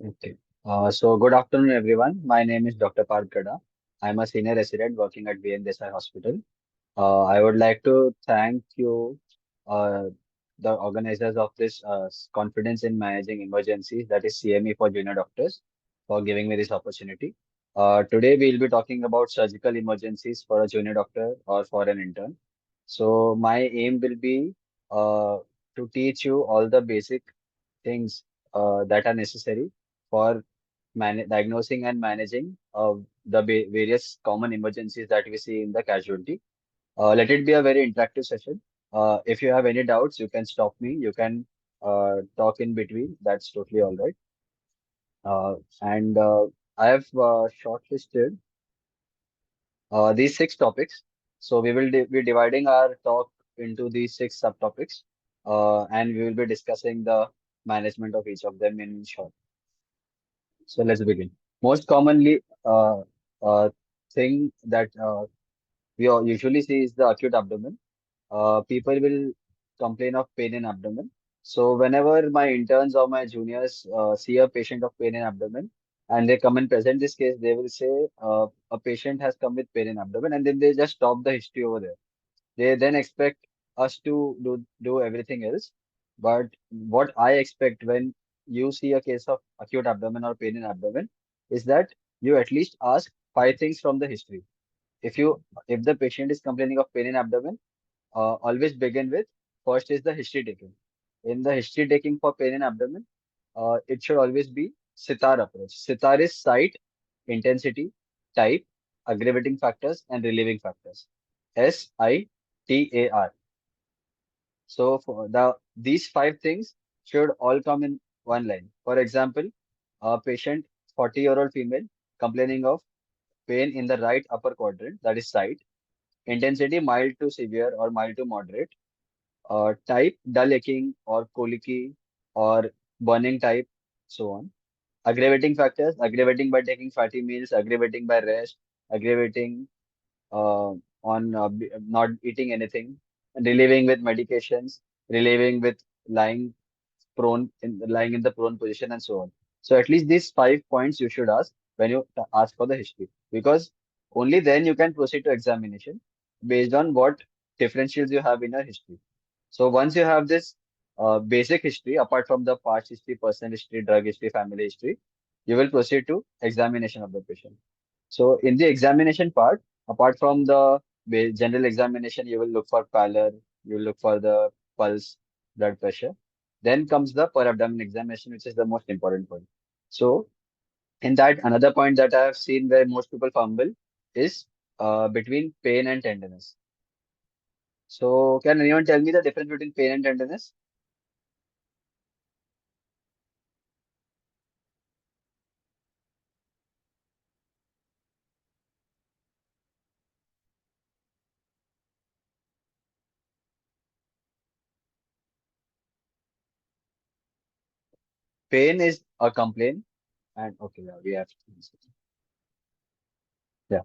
Okay. So good afternoon, everyone. My name is Dr. Parth Gada. I'm a senior resident working at BN Desai Hospital. I would like to thank you, uh, the organizers of this Confidence in Managing Emergencies, that is CME for junior doctors, for giving me this opportunity. Today, we'll be talking about surgical emergencies for a junior doctor or for an intern. So my aim will be uh, to teach you all the basic things that are necessary for diagnosing and managing the various common emergencies that we see in the casualty. Let it be a very interactive session. If you have any doubts, you can stop me. You can talk in between. That's totally all right. And I have shortlisted these six topics. So we will be dividing our talk into these six subtopics, and we will be discussing the management of each of them in short. So let's begin. Most commonly, thing that we all usually see is the acute abdomen. People will complain of pain in abdomen. So whenever my interns or my juniors see a patient of pain in abdomen and they come and present this case, they will say a patient has come with pain in abdomen, and then they just stop the history over there. They then expect us to do everything else. But what I expect when you see a case of acute abdomen or pain in abdomen is that you at least ask five things from the history. If the patient is complaining of pain in abdomen, always begin with first is the history taking. In the history taking for pain in abdomen, it should always be sitar approach. Sitar is site, intensity, type, aggravating factors, and relieving factors. SITAR. So for these five things should all come in one line. For example, a patient, 40-year-old female, complaining of pain in the right upper quadrant, that is site. Intensity mild to severe or mild to moderate. Type dull aching or colicky or burning type, so on. Aggravating factors, aggravating by taking fatty meals, aggravating by rest, aggravating on not eating anything, relieving with medications, relieving with lying lying in the prone position, and so on. So at least these 5 points you should ask when you ask for the history, because only then you can proceed to examination based on what differentials you have in your history. So once you have this basic history, apart from the past history, personal history, drug history, family history, you will proceed to examination of the patient. So in the examination part, apart from the general examination, you will look for pallor, you will look for the pulse, blood pressure. Then comes the per abdomen examination, which is the most important point. So in that, another point that I have seen where most people fumble is between pain and tenderness. So can anyone tell me the difference between pain and tenderness? Pain is a complaint, and okay, yeah, we have. Yeah.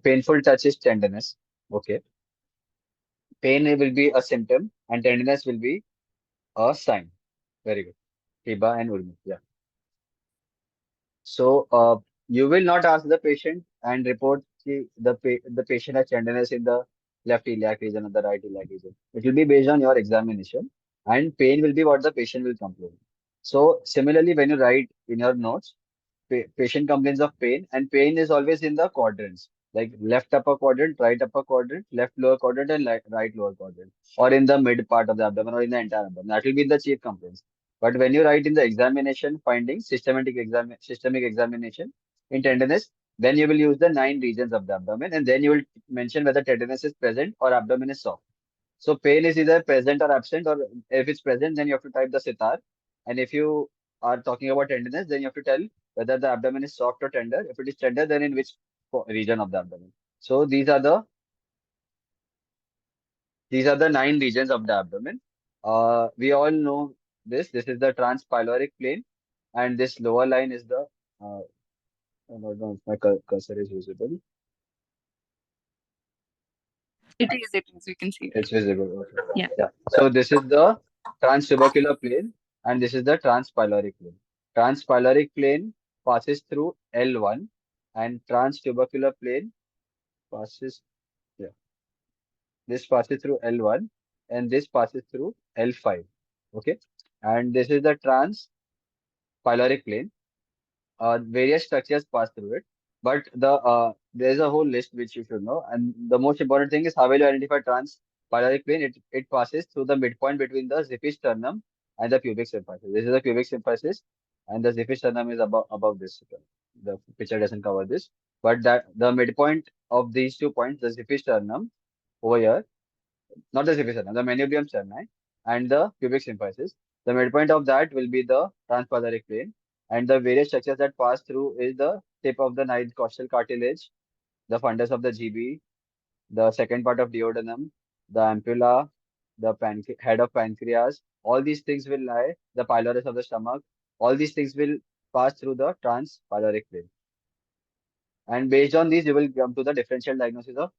Painful touch is tenderness. Okay. Pain will be a symptom, and tenderness will be a sign. Very good. Hiba and Urmi. Yeah. So, you will not ask the patient and report the patient has tenderness in the left iliac region or the right iliac region. It will be based on your examination, and pain will be what the patient will complain. So, similarly, when you write in your notes, patient complains of pain, and pain is always in the quadrants, like left upper quadrant, right upper quadrant, left lower quadrant, and right lower quadrant, or in the mid part of the abdomen, or in the entire abdomen. That will be the chief complaints. But when you write in the examination findings, systemic examination in tenderness, then you will use the nine regions of the abdomen, and then you will mention whether tenderness is present or abdomen is soft. So pain is either present or absent, or if it's present, then you have to type the sitar. And if you are talking about tenderness, then you have to tell whether the abdomen is soft or tender. If it is tender, then in which region of the abdomen. So these are the nine regions of the abdomen. We all know this. This is the transpyloric plane, and this lower line is the. I don't know if my cursor is visible. It is, we can see it. It's visible. Okay. Yeah. Yeah. So this is the transtubercular plane. and this is the transpyloric plane. Transpyloric plane passes through L1 and transtubercular plane passes, yeah, this passes through L1 and this passes through L5. Okay. And this is the transpyloric plane. Various structures pass through it, but there's a whole list which you should know. And the most important thing is how will you identify transpyloric plane? It passes through the midpoint between the xiphis sternum and the pubic symphysis. This is the pubic symphysis, and the xiphis sternum is above this. The picture doesn't cover this, but that the midpoint of these 2 points, the xiphis sternum over here, not the xiphis sternum, the manubrium sterni and the pubic symphysis. The midpoint of that will be the transpyloric plane, and the various structures that pass through is the tip of the ninth costal cartilage, the fundus of the GB, the second part of duodenum, the ampulla, the head of pancreas. All these things will lie, the pylorus of the stomach. All these things will pass through the transpyloric plane. And based on these, you will come to the differential diagnosis of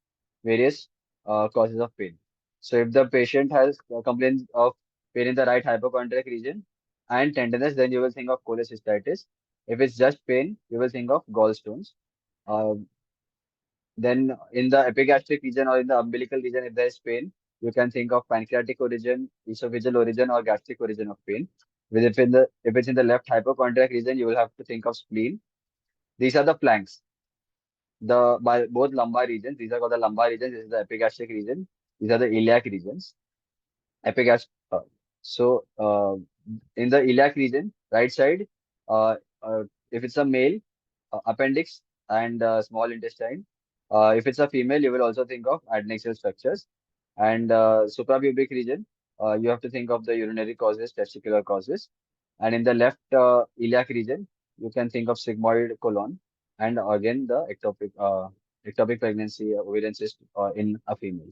various causes of pain. So if the patient has complaints of pain in the right hypochondriac region and tenderness, then you will think of cholecystitis. If it's just pain, you will think of gallstones. Uh, then in the epigastric region or in the umbilical region, if there is pain, you can think of pancreatic origin, esophageal origin, or gastric origin of pain. With if it's in the left hypochondriac region, you will have to think of spleen. These are the flanks. The by both lumbar regions. These are called the lumbar regions. This is the epigastric region. These are the iliac regions. Epigast. In the iliac region, right side, uh, if it's a male, appendix and small intestine. If it's a female, you will also think of adnexal structures. And suprapubic region, you have to think of the urinary causes, testicular causes. And in the left iliac region, you can think of sigmoid colon and again the ectopic pregnancy, ovarian cyst in a female.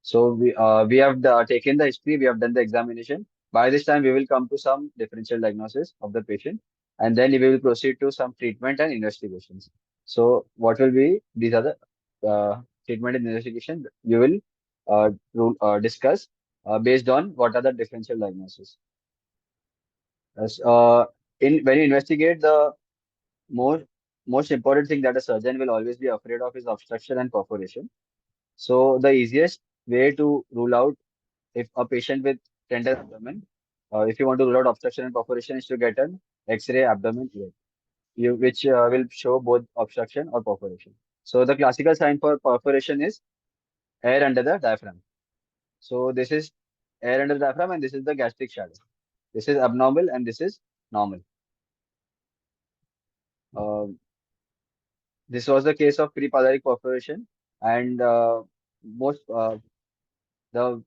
So we have taken the history, we have done the examination. By this time, we will come to some differential diagnosis of the patient, and then we will proceed to some treatment and investigations. So what will be these are the treatment and investigation you will discuss based on what are the differential diagnosis. As, in when you investigate, the most most important thing that a surgeon will always be afraid of is obstruction and perforation. So the easiest way to rule out if a patient with tender abdomen, if you want to rule out obstruction and perforation, is to get an X-ray abdomen which will show both obstruction or perforation. So the classical sign for perforation is air under the diaphragm. So this is air under the diaphragm, and this is the gastric shadow. This is abnormal, and this is normal. Uh, this was the case of prepyloric perforation, and most the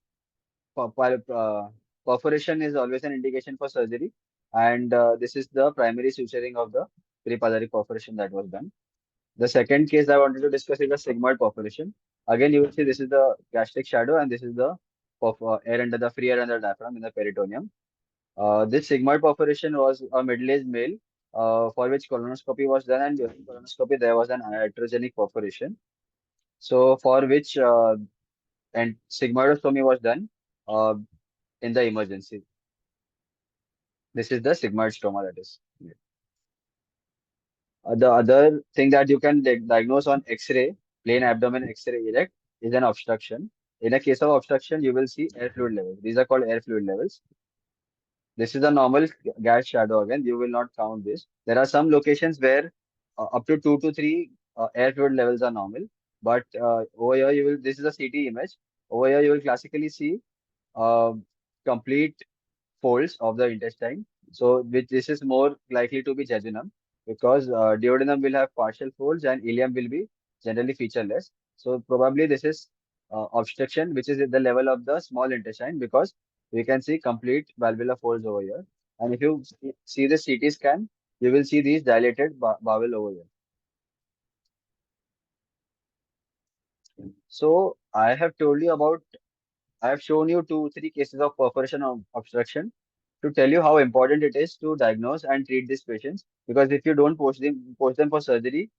per- per- uh, perforation is always an indication for surgery, and this is the primary suturing of the prepyloric perforation that was done. The second case I wanted to discuss is the sigmoid perforation. Again, you will see this is the gastric shadow, and this is the air under the free air under the diaphragm in the peritoneum. This sigmoid perforation was a middle-aged male for which colonoscopy was done, and during colonoscopy there was an iatrogenic perforation. So for which and sigmoidostomy was done uh, in the emergency. This is the sigmoid stoma that is. The other thing that you can diagnose on X-ray, plain abdomen X-ray erect, is an obstruction. In a case of obstruction, you will see air fluid levels. These are called air fluid levels. This is a normal gas shadow again. You will not count this. There are some locations where up to 2 to 3 air fluid levels are normal. But over here, you will. This is a CT image. Over here, you will classically see uh, complete folds of the intestine. So which this is more likely to be jejunum because duodenum will have partial folds and ileum will be generally featureless. So probably this is obstruction which is at the level of the small intestine because we can see complete valvular folds over here. And if you see the CT scan, you will see these dilated bowel over here. So I have shown you 2, 3 cases of perforation of obstruction to tell you how important it is to diagnose and treat these patients. Because if you don't post them for surgery,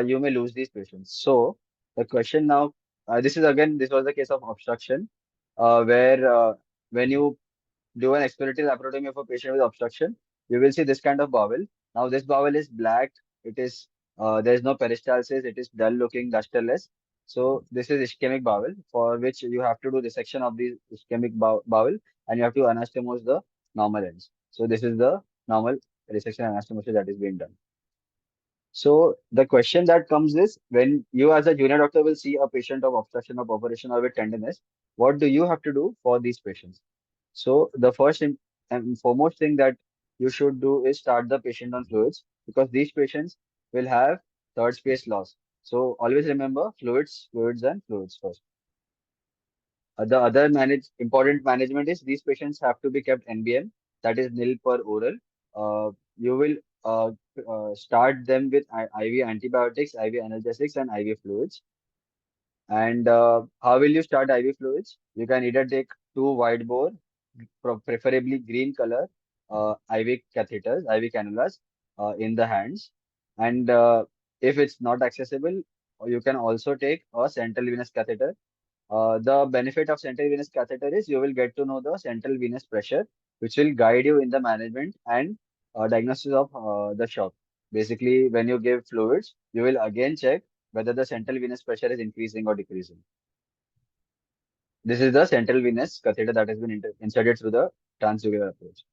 you may lose these patients. So the question now, this was the case of obstruction. where when you do an exploratory laparotomy of a patient with obstruction, you will see this kind of bowel. Now, this bowel is black. It is there is no peristalsis. It is dull looking, lusterless. So this is ischemic bowel, for which you have to do dissection of the ischemic bowel, and you have to anastomose the normal ends. So this is the normal resection anastomosis that is being done. So the question that comes is, when you as a junior doctor will see a patient of obstruction of perforation or with tenderness, what do you have to do for these patients? So the and foremost thing that you should do is start the patient on fluids, because these patients will have third space loss. So always remember fluids, fluids, and fluids first. The other important management is these patients have to be kept NBM, that is nil per oral. You will start them with IV antibiotics, IV analgesics, and IV fluids. And how will you start IV fluids? You can either take two wide bore, preferably green color, IV catheters, IV cannulas in the hands. And if it's not accessible, you can also take a central venous catheter. The benefit of central venous catheter is you will get to know the central venous pressure, which will guide you in the management and diagnosis of the shock. Basically, when you give fluids, you will again check whether the central venous pressure is increasing or decreasing. This is the central venous catheter that has been inserted through the transjugular approach.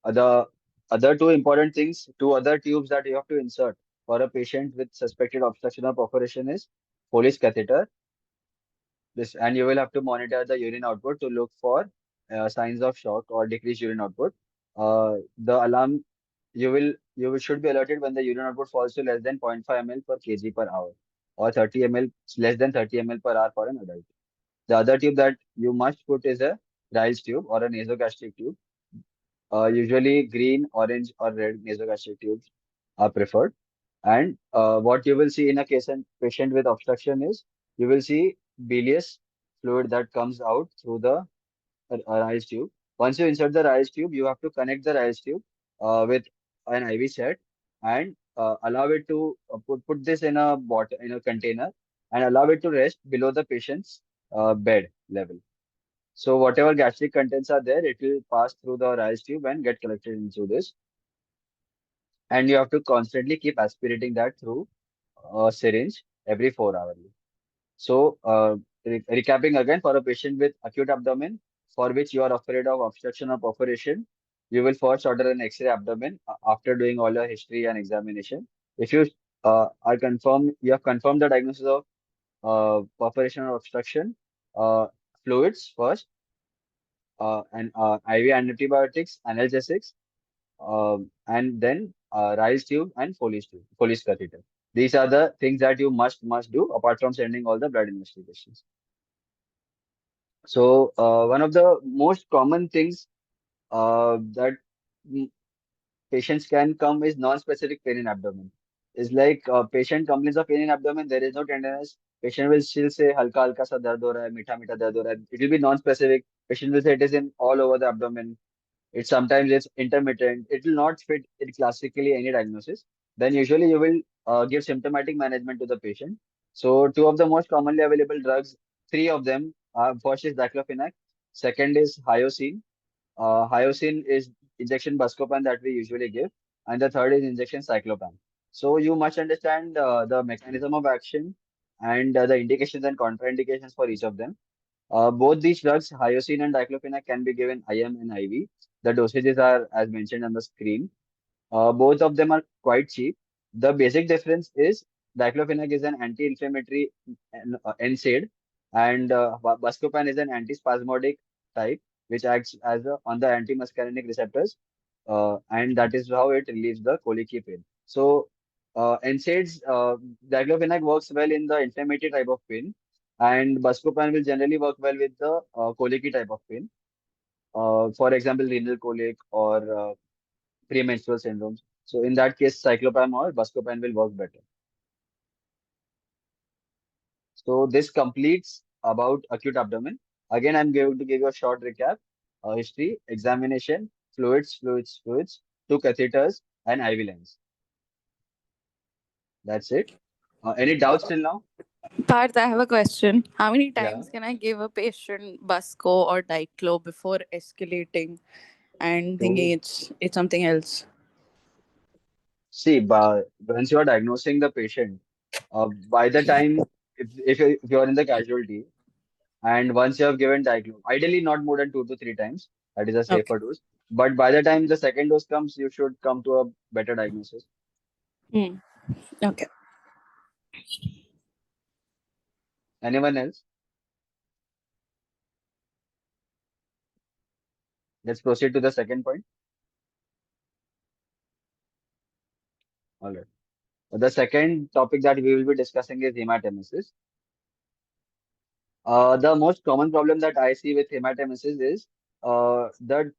The other two important things, two other tubes that you have to insert for a patient with suspected obstruction or perforation is Foley's catheter. This, and you will have to monitor the urine output to look for signs of shock or decreased urine output. The alarm, should be alerted when the urine output falls to less than 0.5 ml per kg per hour, or 30 ml, less than 30 ml per hour for an adult. The other tube that you must put is a Ryle's tube or a nasogastric tube. Usually green, orange, or red nasogastric tubes are preferred. And what you will see in a patient with obstruction is, you will see bilious fluid that comes out through the Ryle's tube. Once you insert the Ryle's tube, you have to connect the Ryle's tube with an IV set, and allow it to put this in a in a container, and allow it to rest below the patient's bed level. So whatever gastric contents are there, it will pass through the Ryle's tube and get collected into this. And you have to constantly keep aspirating that through a syringe every 4 hours. So, recapping again, for a patient with acute abdomen, for which you are afraid of obstruction or perforation, you will first order an X-ray abdomen after doing all your history and examination. If you you have confirmed the diagnosis of perforation or obstruction, uh, fluids first, and IV antibiotics, analgesics, and then Rice tube and Foley's catheter. These are the things that you must do apart from sending all the blood investigations. So one of the most common things that mm, patients can come is non-specific pain in abdomen. It's like patient complains of pain in abdomen, there is no tenderness. Patient will still say halka halka sa dard ho raha hai, meetha meetha dard ho raha hai. It will be non-specific. Patient will say it is in all over the abdomen. It's intermittent. It will not fit in classically any diagnosis. Then usually you will give symptomatic management to the patient. So two of the most commonly available drugs, three of them. First is diclofenac. Second is hyoscine. Hyoscine is injection buscopan that we usually give, and the third is injection cyclopan. So you must understand the mechanism of action and the indications and contraindications for each of them. Both these drugs, hyoscine and diclofenac, can be given IM and IV. The dosages are as mentioned on the screen. Both of them are quite cheap. The basic difference is diclofenac is an anti-inflammatory NSAID, and buscopan is an antispasmodic type, which acts as on the antimuscarinic receptors, and that is how it relieves the colicky pain. So, NSAIDs, diclofenac works well in the inflammatory type of pain, and buscopan will generally work well with the colicky type of pain. For example, renal colic or premenstrual syndromes. So in that case, cyclopam or buscopan will work better. So this completes about acute abdomen. Again, I'm going to give you a short recap. History, examination, fluids, two catheters, and IV lens. That's it. Any doubts till now? Parth, I have a question. How many Yeah. times can I give a patient Busco or Diclo before escalating and thinking So it's something else? see, but once you are diagnosing the patient, by the time if you're in the casualty and once you have given diagnosis, ideally not more than 2 to 3 times, that is a Okay. safer dose. But by the time the second dose comes, you should come to a better diagnosis. Hmm. Okay. Anyone else? Let's proceed to the second point. All right. The second topic that we will be discussing is hematemesis. The most common problem that I see with hematemesis is the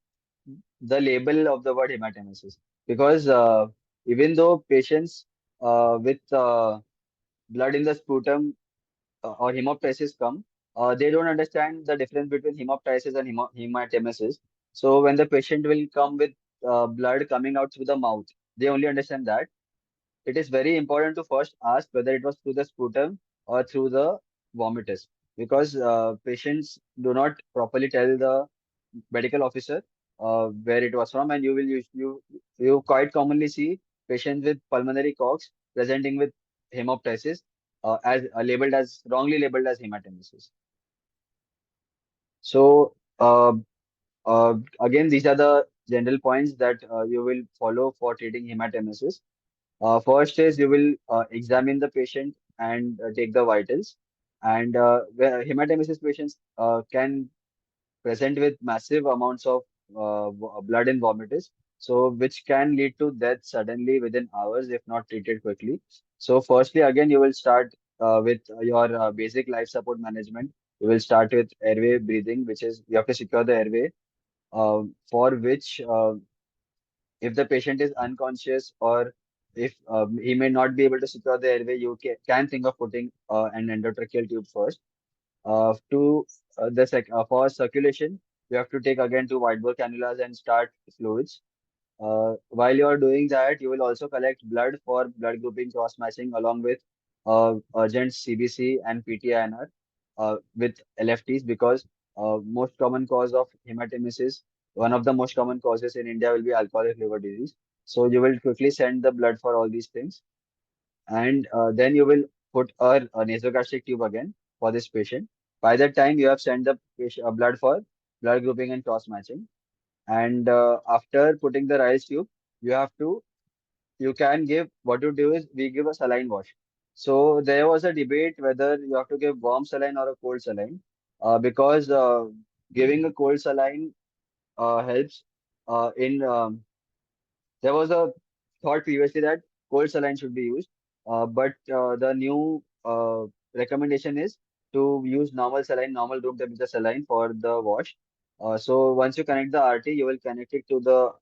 label of the word hematemesis, because even though patients with blood in the sputum or hemoptysis come, they don't understand the difference between hemoptysis and hematemesis. So when the patient will come with blood coming out through the mouth, they only understand that. It is very important to first ask whether it was through the sputum or through the vomitus, because patients do not properly tell the medical officer where it was from, and you quite commonly see patients with pulmonary coughs presenting with hemoptysis as labeled as wrongly labeled as hematemesis. So again, these are the general points that you will follow for treating hematemesis. First is you will examine the patient and take the vitals. And where hematemesis patients can present with massive amounts of blood and vomitus, so which can lead to death suddenly within hours if not treated quickly. So, firstly, again, you will start with your basic life support management. You will start with airway breathing, which is you have to secure the airway, for which if the patient is unconscious or if he may not be able to secure the airway, you can think of putting an endotracheal tube first. To the sec For circulation, you have to take again two white bore cannulas and start fluids. While you are doing that, you will also collect blood for blood grouping cross matching along with urgent CBC and PTINR with LFTs, because most common cause of hematemesis, one of the most common causes in India will be alcoholic liver disease. So you will quickly send the blood for all these things, and then you will put a nasogastric tube again for this patient. By that time, you have sent the patient, blood for blood grouping and cross matching. And after putting the rice tube, you have to, you can give, what you do is we give a saline wash. So there was a debate whether you have to give warm saline or a cold saline, because giving a cold saline helps in there was a thought previously that cold saline should be used, but the new recommendation is to use normal saline, normal room temperature saline for the wash. So once you connect the RT, you will connect it to the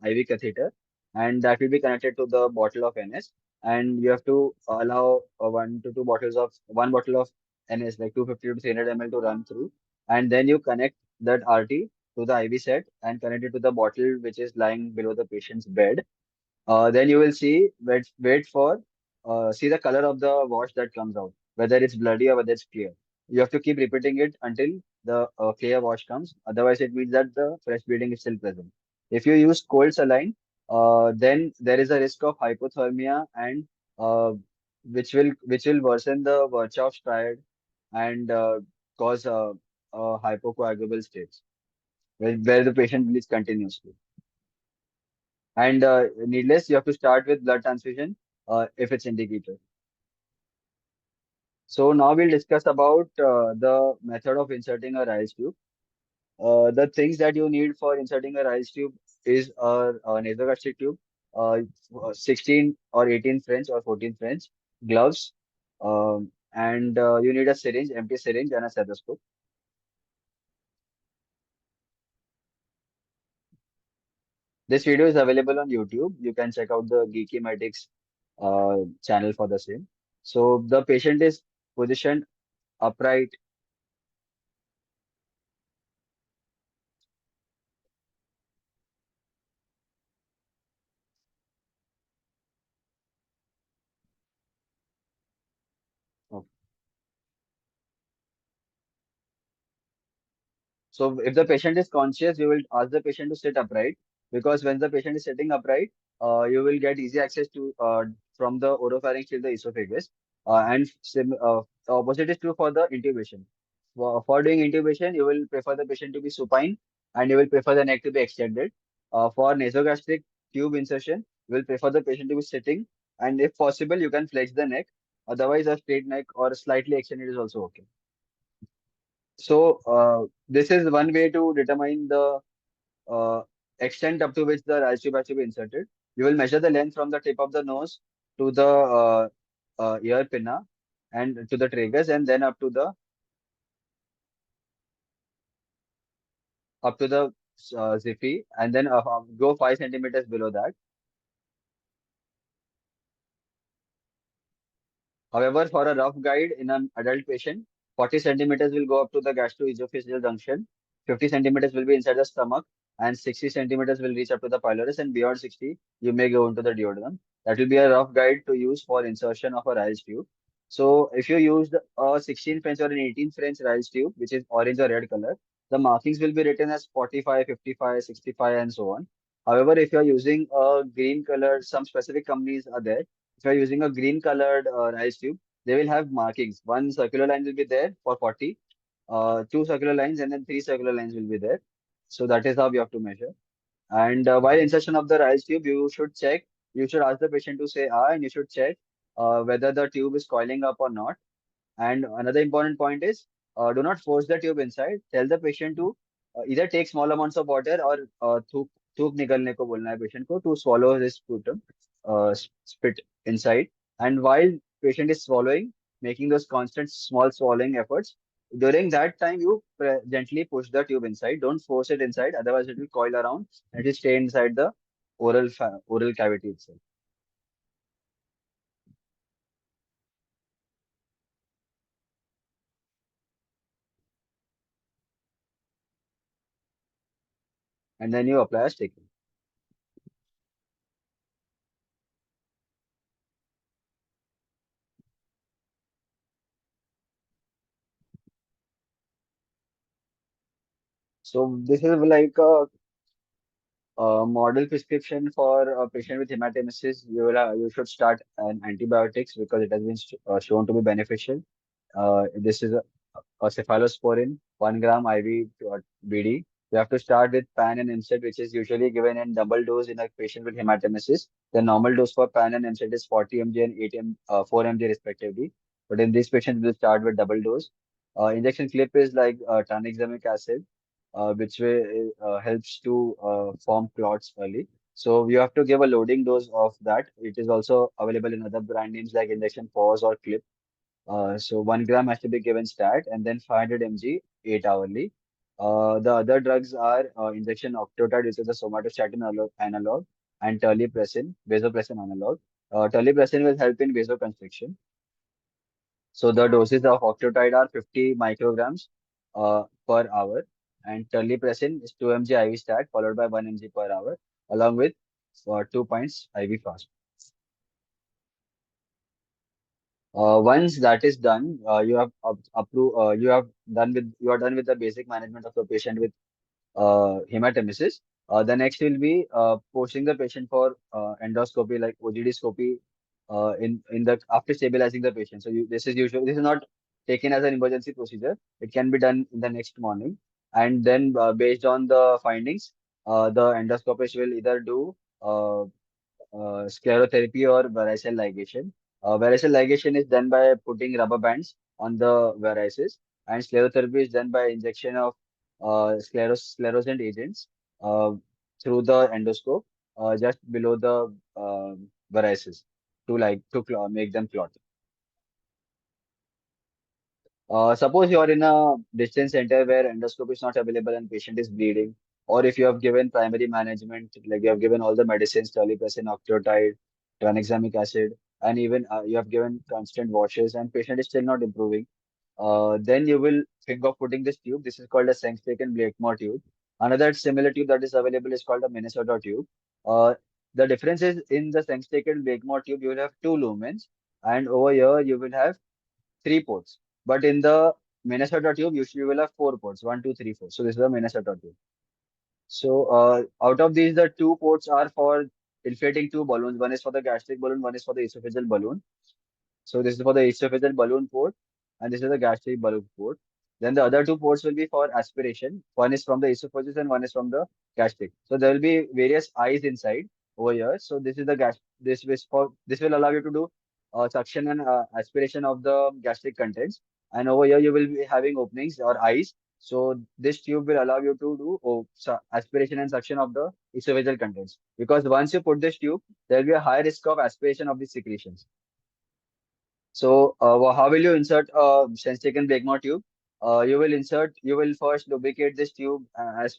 IV catheter, and that will be connected to the bottle of NS. And you have to allow 1 to 2 bottles of 1 bottle of NS, like 250 to 300 ml, to run through, and then you connect that RT to the IV set and connect it to the bottle which is lying below the patient's bed. Then you will see, wait for, see the color of the wash that comes out, whether it's bloody or whether it's clear. You have to keep repeating it until the clear wash comes. Otherwise, it means that the fresh bleeding is still present. If you use cold saline, then there is a risk of hypothermia, and uh, which will worsen the Virchow's triad and cause hypocoagulable states where the patient bleeds continuously. And needless, you have to start with blood transfusion if it's indicated. So now we'll discuss about the method of inserting a rice tube. The things that you need for inserting a rice tube is a nasogastric tube, uh, 16 or 18 French or 14 French, gloves, and you need a syringe, empty syringe, and a stethoscope. This video is available on YouTube. You can check out the Geeky Medics channel for the same. So the patient is positioned upright. So if the patient is conscious, you will ask the patient to sit upright, because when the patient is sitting upright, you will get easy access to from the oropharynx till the esophagus. The opposite is true for the intubation. For doing intubation, you will prefer the patient to be supine, and you will prefer the neck to be extended. For nasogastric tube insertion, you will prefer the patient to be sitting, and if possible, you can flex the neck. Otherwise, a straight neck or slightly extended is also okay. So this is one way to determine the uh, extent up to which the rice tube has to be inserted. You will measure the length from the tip of the nose to the ear pinna and to the tragus, and then up to the zippy, and then go 5 centimeters below that. However, for a rough guide in an adult patient, 40 centimeters will go up to the gastroesophageal junction, 50 centimeters will be inside the stomach, and 60 centimeters will reach up to the pylorus, and beyond 60, you may go into the duodenum. That will be a rough guide to use for insertion of a Ryle's tube. So, if you used a 16 French or an 18 French Ryle's tube, which is orange or red color, the markings will be written as 45, 55, 65, and so on. However, if you are using a green color, some specific companies are there. If you are using a green colored rice tube, they will have markings. One circular line will be there for 40, two circular lines, and then three circular lines will be there. So that is how we have to measure. And while insertion of the rice tube, you should ask the patient to say ah, and you should check whether the tube is coiling up or not. And another important point is, do not force the tube inside. Tell the patient to either take small amounts of water or थूक थूक निकलने को बोलना है patient को to swallow his sputum, spit inside. And while patient is swallowing, making those constant small swallowing efforts, during that time you gently push the tube inside. Don't force it inside, otherwise it will coil around and it will stay inside the oral cavity itself. And then you apply a stick. So this is like a model prescription for a patient with hematemesis. You should start an antibiotics because it has been shown to be beneficial. This is a cephalosporin, 1 gram IV BD. You have to start with pan and NSAID, which is usually given in double dose in a patient with hematemesis. The normal dose for pan and NSAID is 40 mg and 4 mg respectively. But in this patient, we'll start with double dose. Injection clip is like tranexamic acid, which way helps to form clots early. So you have to give a loading dose of that. It is also available in other brand names like injection pause or clip. So 1 gram has to be given stat, and then 500 mg 8 hourly. The other drugs are injection octreotide, which is a somatostatin analog, and terlipressin, vasopressin analog. Terlipressin will help in vasoconstriction. So the doses of octreotide are 50 micrograms per hour, and terlipressin is 2 mg IV stat followed by 1 mg per hour, along with 2 pints IV fast. Once that is done, you are done with the basic management of the patient with hematemesis. The next will be posting the patient for endoscopy, like OGD scopy, in the after stabilizing the patient. So this is not taken as an emergency procedure. It can be done in the next morning, and then based on the findings, the endoscopist will either do sclerotherapy or varicose ligation. Varicose ligation is done by putting rubber bands on the varices, and sclerotherapy is done by injection of sclerosant agents uh, through the endoscope just below the varices to make them clot. Suppose you are in a distance center where endoscope is not available and patient is bleeding, or if you have given primary management, like you have given all the medicines, terlipressin, octreotide, tranexamic acid, and even you have given constant washes, and patient is still not improving, then you will think of putting this tube. This is called a Sengstaken Blakemore tube. Another similar tube that is available is called a Minnesota tube. Uh, the difference is in the Sengstaken Blakemore tube, you will have two lumens, and over here you will have three ports. But in the Minnesota tube, usually you will have four ports, one, two, three, four. So this is the Minnesota tube. So out of these, the two ports are for inflating two balloons. One is for the gastric balloon, one is for the esophageal balloon. So this is for the esophageal balloon port, and this is the gastric balloon port. Then the other two ports will be for aspiration. One is from the esophagus and one is from the gastric. So there will be various eyes inside over here. So this is the gas. This will allow you to do suction and aspiration of the gastric contents. And over here you will be having openings or eyes. So this tube will allow you to do aspiration and suction of the esophageal contents. Because once you put this tube, there will be a high risk of aspiration of the secretions. So, how will you insert a sense-taken Blackmore tube? You will first lubricate this tube as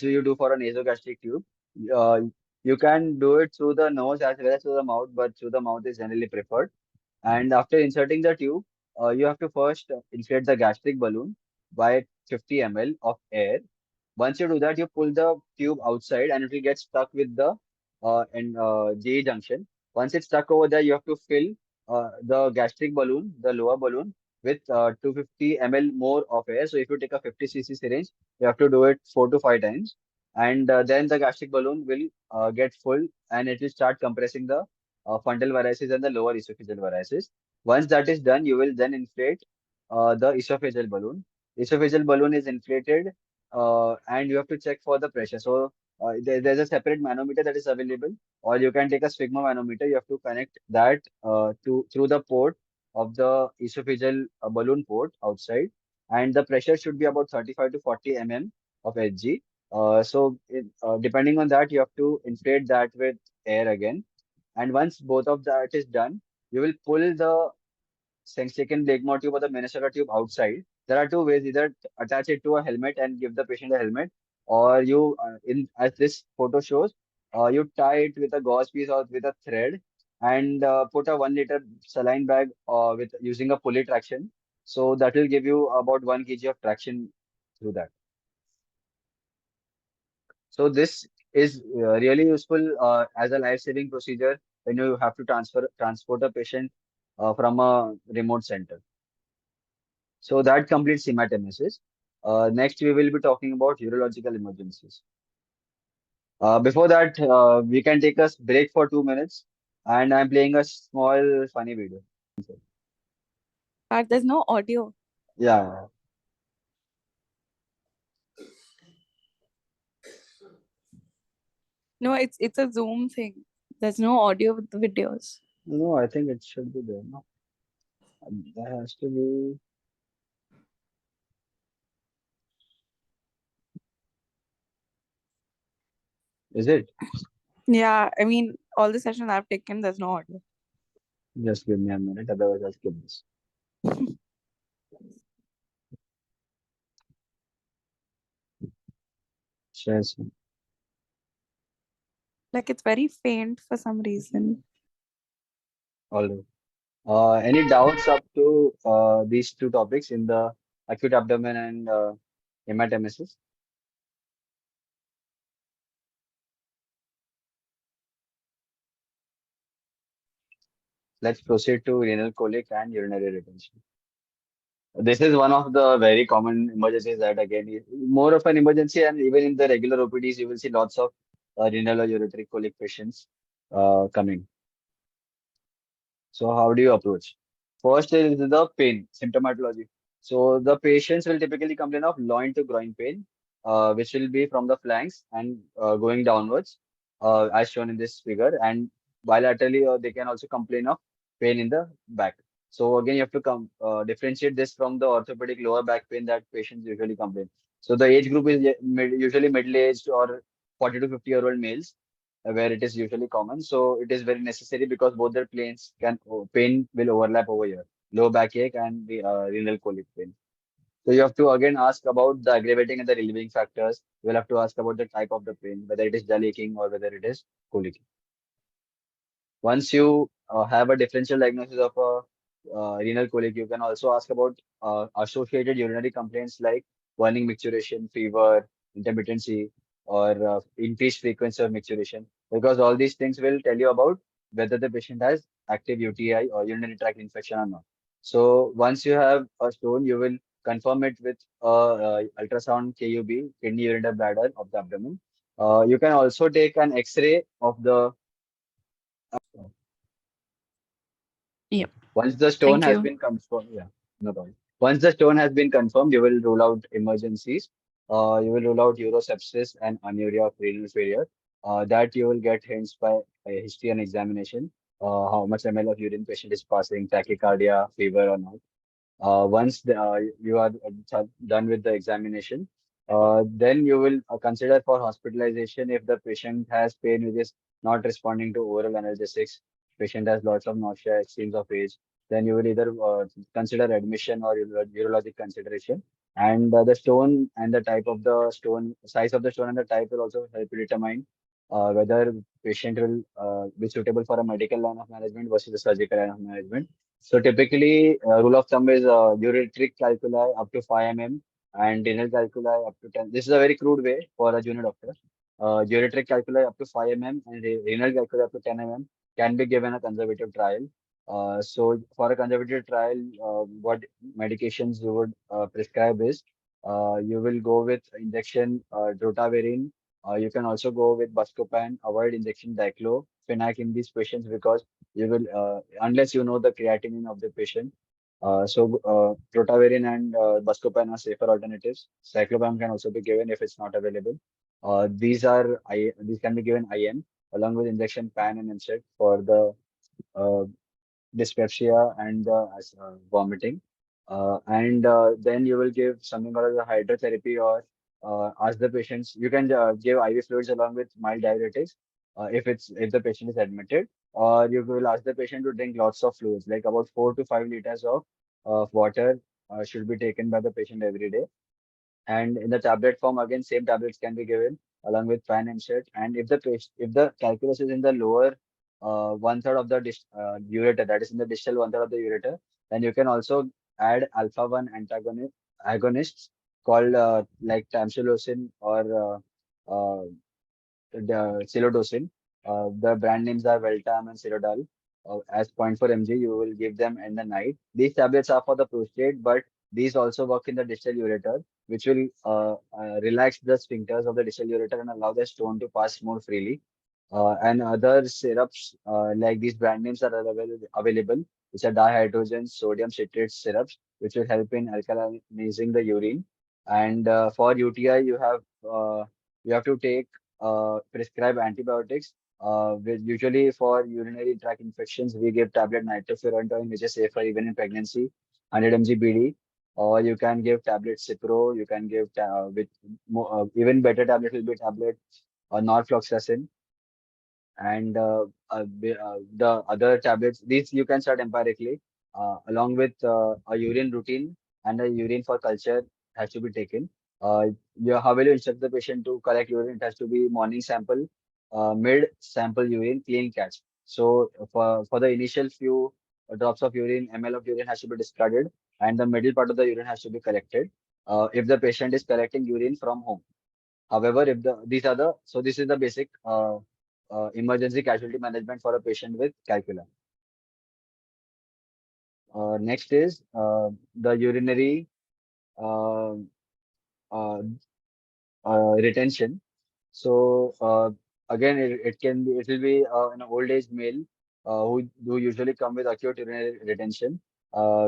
you do for a nasogastric tube. Uh, you can do it through the nose as well as through the mouth, but through the mouth is generally preferred. And after inserting the tube, you have to first inflate the gastric balloon by 50 ml of air. Once you do that, you pull the tube outside and it will get stuck with the J junction. Once it's stuck over there, you have to fill the gastric balloon, the lower balloon, with 250 ml more of air. So if you take a 50 cc syringe, you have to do it 4 to 5 times. And then the gastric balloon will get full and it will start compressing the frontal varices and the lower esophageal varices. Once that is done, you will then inflate the esophageal balloon. Esophageal balloon is inflated and you have to check for the pressure. So there's a separate manometer that is available, or you can take a sphygma manometer. You have to connect that to through the port of the esophageal balloon port outside, and the pressure should be about 35 to 40 of Hg. Depending on that, you have to inflate that with air again. And once both of that is done, you will pull the second Blakemore tube or the Minnesota tube outside. There are two ways: either attach it to a helmet and give the patient a helmet, or you, in as this photo shows, you tie it with a gauze piece or with a thread and put a 1 liter saline bag with using a pulley traction. So that will give you about 1 kg of traction through that. So this is really useful as a life-saving procedure when you have to transport a patient from a remote center. So that completes hematemesis. Next, we will be talking about urological emergencies. Before that, we can take a break for 2 minutes, and I'm playing a small funny video. But there's no audio. Yeah, No, it's a Zoom thing. There's no audio with the videos. no, I think it should be there. No, there has to be. Is it? Yeah, I mean, all the sessions I've taken, there's no audio. Just give me a minute, otherwise I'll skip this. Share screen. Like it's very faint for some reason. All right. Any doubts up to these two topics in the acute abdomen and hematemesis? Let's proceed to renal colic and urinary retention. This is one of the very common emergencies that again is more of an emergency, and even in the regular OPDs, you will see lots of renal or urinary colic patients coming. So how do you approach? First is the pain symptomatology. So the patients will typically complain of loin to groin pain, which will be from the flanks and going downwards, as shown in this figure. And bilaterally, they can also complain of pain in the back. So again, you have to differentiate this from the orthopedic lower back pain that patients usually complain. So the age group is usually middle-aged or 40 to 50-year-old males where it is usually common. So it is very necessary because both their planes can pain will overlap over here, low backache and the renal colic pain. So you have to again ask about the aggravating and the relieving factors. You will have to ask about the type of the pain, whether it is dull aching or whether it is colic. Once you have a differential diagnosis of a renal colic, you can also ask about associated urinary complaints like burning micturition, fever, intermittency, or increased frequency of micturition, because all these things will tell you about whether the patient has active UTI or urinary tract infection or not. So once you have a stone, you will confirm it with ultrasound KUB, kidney ureter bladder of the abdomen. You can also take an X-ray of the. Yep. Once the stone Thank has you. been confirmed, yeah, no problem. Once the stone has been confirmed, you will rule out emergencies. You will rule out urosepsis and anuria of renal failure. That you will get hints by a history and examination. How much ml of urine patient is passing, tachycardia, fever or not. Once you are done with the examination, then you will consider for hospitalization if the patient has pain which is not responding to oral analgesics, patient has lots of nausea, extremes of age, then you will either consider admission or urologic consideration. And the stone and the type of the stone, size of the stone and the type will also help you determine whether patient will be suitable for a medical line of management versus a surgical line of management. So typically, rule of thumb is ureteric calculi up to 5 mm and renal calculi up to 10. This is a very crude way for a junior doctor. Ureteric calculi up to 5 mm and renal calculi up to 10 mm can be given a conservative trial. So for a conservative trial, what medications you would prescribe is you will go with injection drotaverine. You can also go with buscopan. Avoid injection diclofenac in these patients because you will unless you know the creatinine of the patient. Protaverine and buscopan are safer alternatives. Cyclopam can also be given if it's not available. These can be given IM along with injection pan and NSAID for the uh, dyspepsia and vomiting. And then you will give something called as a hydrotherapy or ask the patients. You can give IV fluids along with mild diuretics if the patient is admitted, or you will ask the patient to drink lots of fluids, like about 4 to 5 liters of water should be taken by the patient every day. And in the tablet form, again, same tablets can be given along with fan and shit. And if the calculus is in the lower one third of the ureter, that is in the distal one third of the ureter, then you can also add alpha 1 antagonist agonists called like tamsulosin or the Silodosin. The brand names are Veltam and Silodal. As 0.4 mg, you will give them in the night. These tablets are for the prostate, but these also work in the distal ureter, which will relax the sphincters of the distal ureter and allow the stone to pass more freely. And other syrups like these brand names are available, which are dihydrogen sodium citrate syrups, which will help in alkalinizing the urine. And for UTI, you have to take prescribe antibiotics. Usually for urinary tract infections, we give tablet nitrofurantoin, which is safer even in pregnancy, 100 mg BD. Or you can give tablet Cipro. You can give even better tablet will be tablet norfloxacin and the other tablets. These you can start empirically along with a urine routine and a urine for culture has to be taken. How will you instruct the patient to collect urine? It has to be morning sample, mid sample urine, clean catch. So for the initial few drops of urine, ml of urine has to be discarded, and the middle part of the urine has to be collected. If the patient is collecting urine from home. However, if the these are the so this is the basic emergency casualty management for a patient with calcula. Next is the urinary uh, uh, retention. So again, it will be an old age male who usually come with acute urinary retention,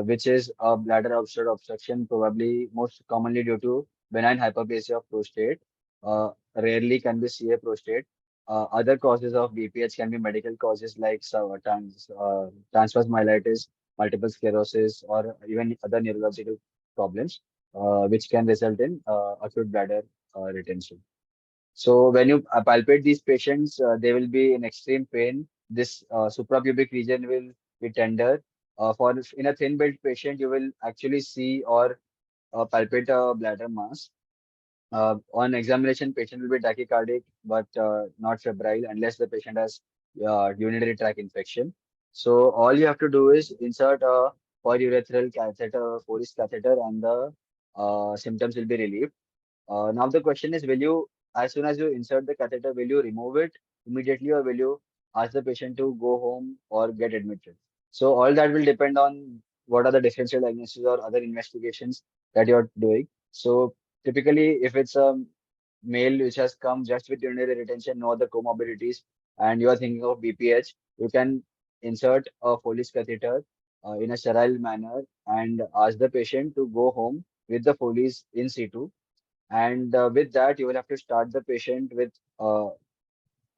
which is a bladder obstruction, probably most commonly due to benign hyperplasia of prostate. Rarely can be CA prostate. Other causes of BPH can be medical causes like transverse myelitis, multiple sclerosis, or even other neurological problems, which can result in acute bladder retention. So when you palpate these patients, they will be in extreme pain. This suprapubic region will be tender. For in a thin built patient, you will actually see or palpate a bladder mass. On examination, patient will be tachycardic but not febrile unless the patient has urinary tract infection. So all you have to do is insert a urethral catheter, Foley's catheter, and the symptoms will be relieved. Now the question is, as soon as you insert the catheter, will you remove it immediately or will you ask the patient to go home or get admitted? So all that will depend on what are the differential diagnosis or other investigations that you're doing. So typically, if it's a male which has come just with urinary retention, no other comorbidities, and you are thinking of BPH, you can insert a Foley's catheter in a sterile manner and ask the patient to go home with the Foley's in situ. And with that, you will have to start the patient with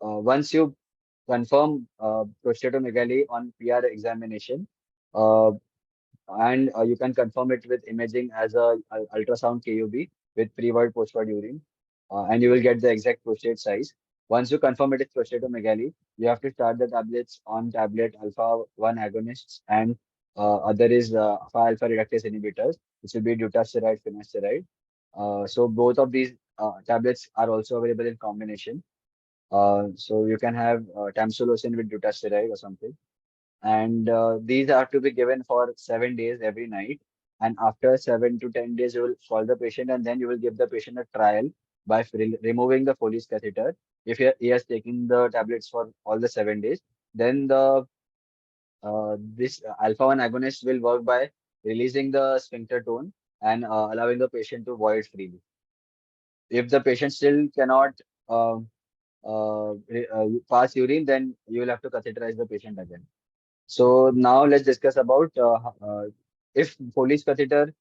once you confirm prostatomegaly on PR examination, uh, and you can confirm it with imaging as a ultrasound KUB with pre-word post-word urine, and you will get the exact prostate size. Once you confirm it is prostatomegaly, you have to start the tablets on tablet alpha 1 agonists and other is alpha reductase inhibitors, which will be dutasteride, finasteride. So both of these tablets are also available in combination. So you can have tamsulosin with dutasteride or something, and these are to be given for 7 days every night. And after 7 to 10 days, you will call the patient, and then you will give the patient a trial by removing the Foley's catheter. If he has taken the tablets for all the 7 days, then the this alpha one agonist will work by releasing the sphincter tone and allowing the patient to void freely. If the patient still cannot uh, pass urine, then you will have to catheterize the patient again. So now let's discuss about if Foley's catheter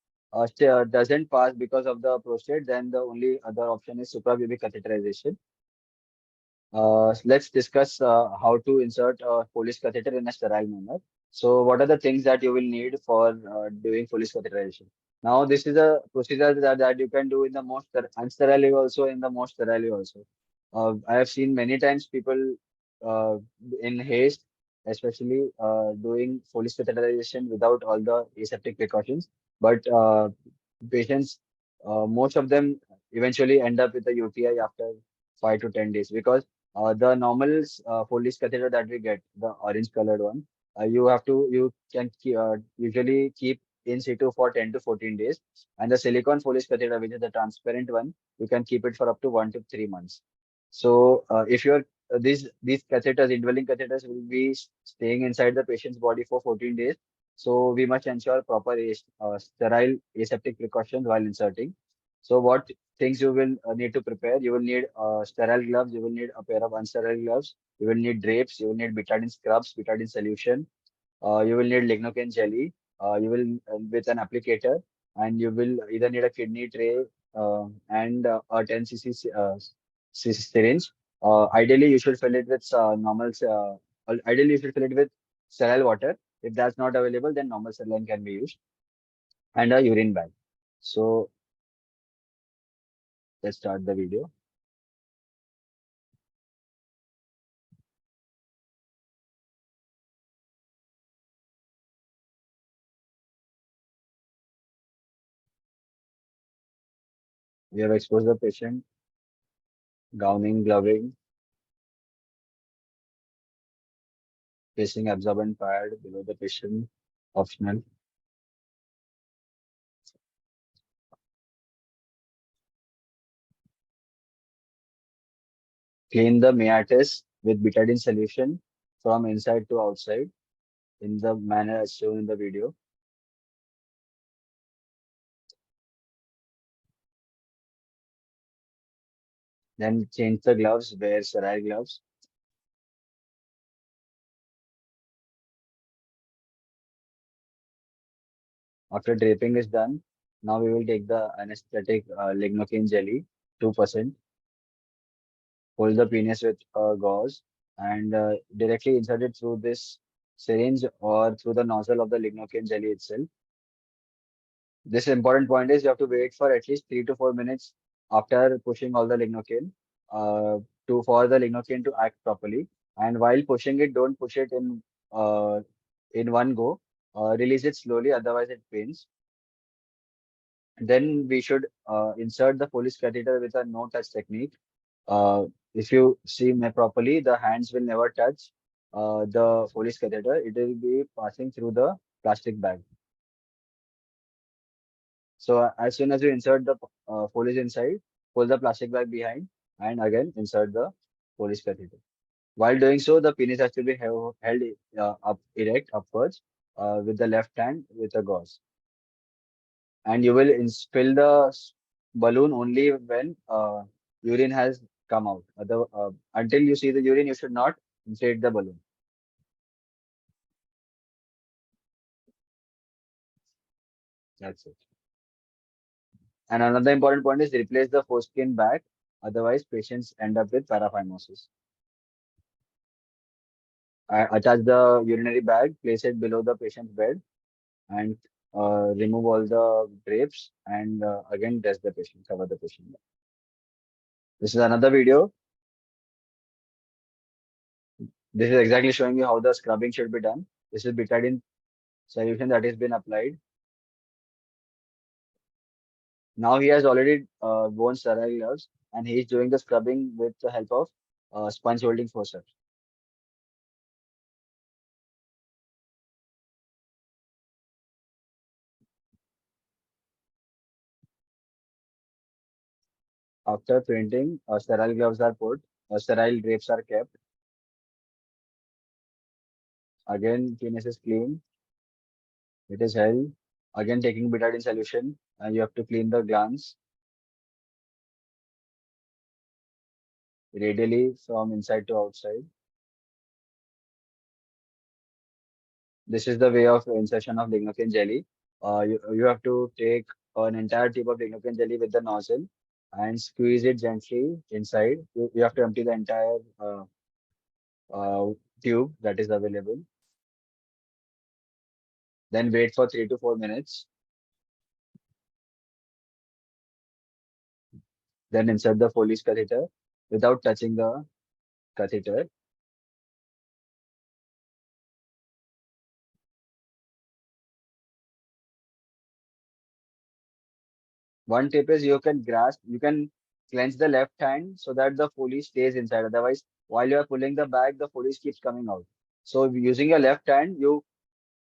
doesn't pass because of the prostate, then the only other option is suprapubic catheterization. Let's discuss how to insert a Foley's catheter in a sterile manner. So, what are the things that you will need for doing Foley's catheterization? Now, this is a procedure that you can do in the most unsterile way also, in the most sterile way also. I have seen many times people uh, in haste, especially doing Foley's catheterization without all the aseptic precautions. But patients, most of them eventually end up with a UTI after 5 to 10 days because the normal Foley's catheter that we get, the orange colored one, you can usually keep in situ for 10 to 14 days. And the silicone Foley's catheter, which is the transparent one, you can keep it for up to 1 to 3 months. So if you're these catheters, indwelling catheters, will be staying inside the patient's body for 14 days. So we must ensure proper sterile aseptic precautions while inserting. So what things you will need to prepare? You will need sterile gloves. You will need a pair of unsterile gloves. You will need drapes. You will need betadine scrubs, betadine solution. You will need lignocaine jelly. You will with an applicator, and you will either need a kidney tray and a 10 cc syringe. Ideally, you should fill it with ideally, you should fill it with sterile water. If that's not available, then normal saline can be used, and a urine bag. So let's start the video. We have exposed the patient, gowning, gloving, placing absorbent pad below the patient, optional. Clean the meatus with betadine solution from inside to outside in the manner as shown in the video. Then change the gloves, wear sterile gloves. After draping is done, now we will take the anesthetic lignocaine jelly, 2%, hold the penis with gauze and directly insert it through this syringe or through the nozzle of the lignocaine jelly itself. This important point is you have to wait for at least 3 to 4 minutes after pushing all the lignocaine uh, for the lignocaine to act properly. And while pushing it, don't push it in one go. Release it slowly, otherwise it pains. Then we should insert the Foley's catheter with a no-touch technique. If you see me properly, the hands will never touch the Foley's catheter. It will be passing through the plastic bag. So as soon as you insert the Foley's inside, pull the plastic bag behind and again insert the Foley's catheter. While doing so, the penis has to be held up erect upwards. with the left hand with a gauze, and you will fill the balloon only when urine has come out. Until you see the urine, you should not inflate the balloon. That's it. And another important point is replace the foreskin back. Otherwise, patients end up with paraphimosis. Attach the urinary bag, place it below the patient's bed, and remove all the drapes, and again dress the patient, cover the patient. This is another video. This is exactly showing you how the scrubbing should be done. This is betadine solution that has been applied. Now he has already worn sterile gloves, and he is doing the scrubbing with the help of sponge holding forceps. After painting, sterile gloves are put, sterile drapes are kept. Again, penis is clean. It is held. Again, taking betadine solution, and you have to clean the glands radially from inside to outside. This is the way of insertion of lignocaine jelly. You have to take an entire tube of lignocaine jelly with the nozzle and squeeze it gently inside. You have to empty the entire uh, tube that is available. Then wait for 3 to 4 minutes. Then insert the Foley's catheter without touching the catheter. One tip is you can clench the left hand so that the Foley stays inside. Otherwise, while you are pulling the bag, the Foley keeps coming out. So using your left hand, you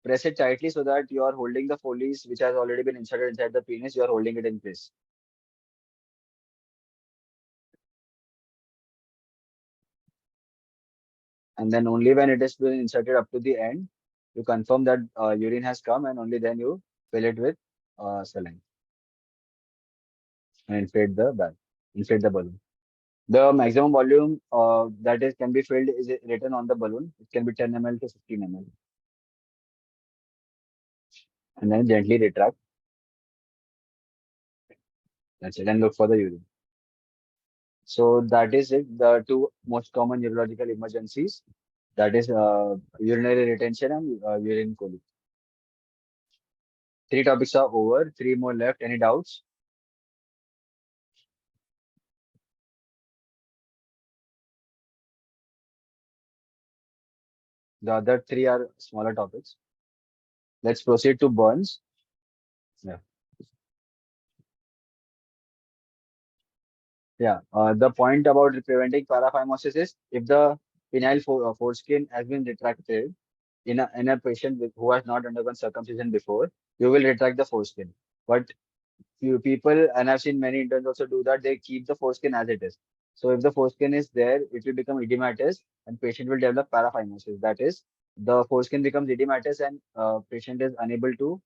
press it tightly so that you are holding the Foley's which has already been inserted inside the penis. You are holding it in place. And then only when it has been inserted up to the end, you confirm that urine has come, and only then you fill it with saline and inflate the balloon. The maximum volume that is can be filled is written on the balloon. It can be 10 ml to 15 ml, and then gently retract. That's it, and look for the urine. So that is it. The two most common urological emergencies, that is urinary retention and urine colic. Three topics are over. Three more left. Any doubts? The other three are smaller topics. Let's proceed to burns. Yeah. Yeah. The point about preventing paraphimosis is if the foreskin has been retracted in a patient who has not undergone circumcision before, you will retract the foreskin. But few people, and I've seen many interns also do that, they keep the foreskin as it is. So if the foreskin is there, it will become edematous and patient will develop paraphimosis. That is, the foreskin becomes edematous and patient is unable to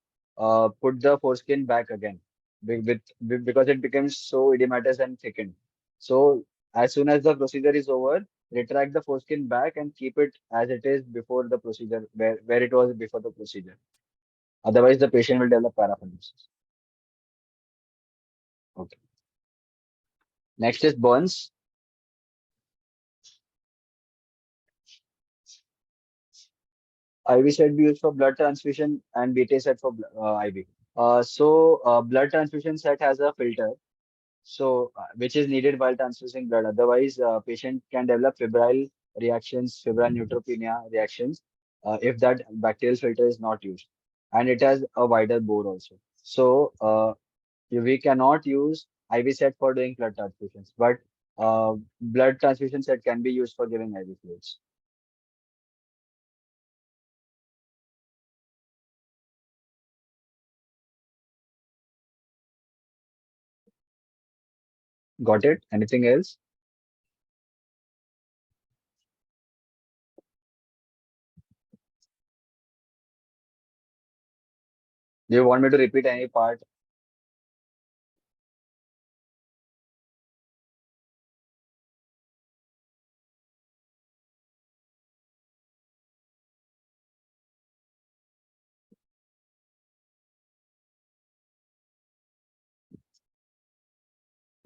put the foreskin back again because it becomes so edematous and thickened. So as soon as the procedure is over, retract the foreskin back and keep it as it is before the procedure, where it was before the procedure. Otherwise, the patient will develop paraphimosis. Okay. Next is burns. IV set be used for blood transfusion and BTA set for IV. Blood transfusion set has a filter, which is needed while transfusing blood. Otherwise, patient can develop febrile reactions, febrile neutropenia reactions, if that bacterial filter is not used, and it has a wider bore also. We cannot use IV set for doing blood transfusions, but blood transfusion set can be used for giving IV fluids. Got it? Anything else? Do you want me to repeat any part?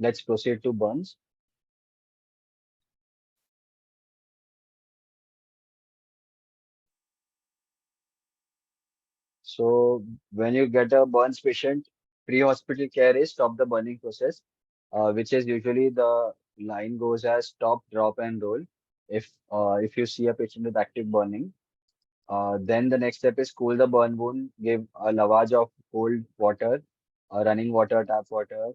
Let's proceed to burns. So when you get a burns patient, pre-hospital care is stop the burning process, which is usually the line goes as stop, drop, and roll. If you see a patient with active burning, then the next step is cool the burn wound, give a lavage of cold water, running water, tap water,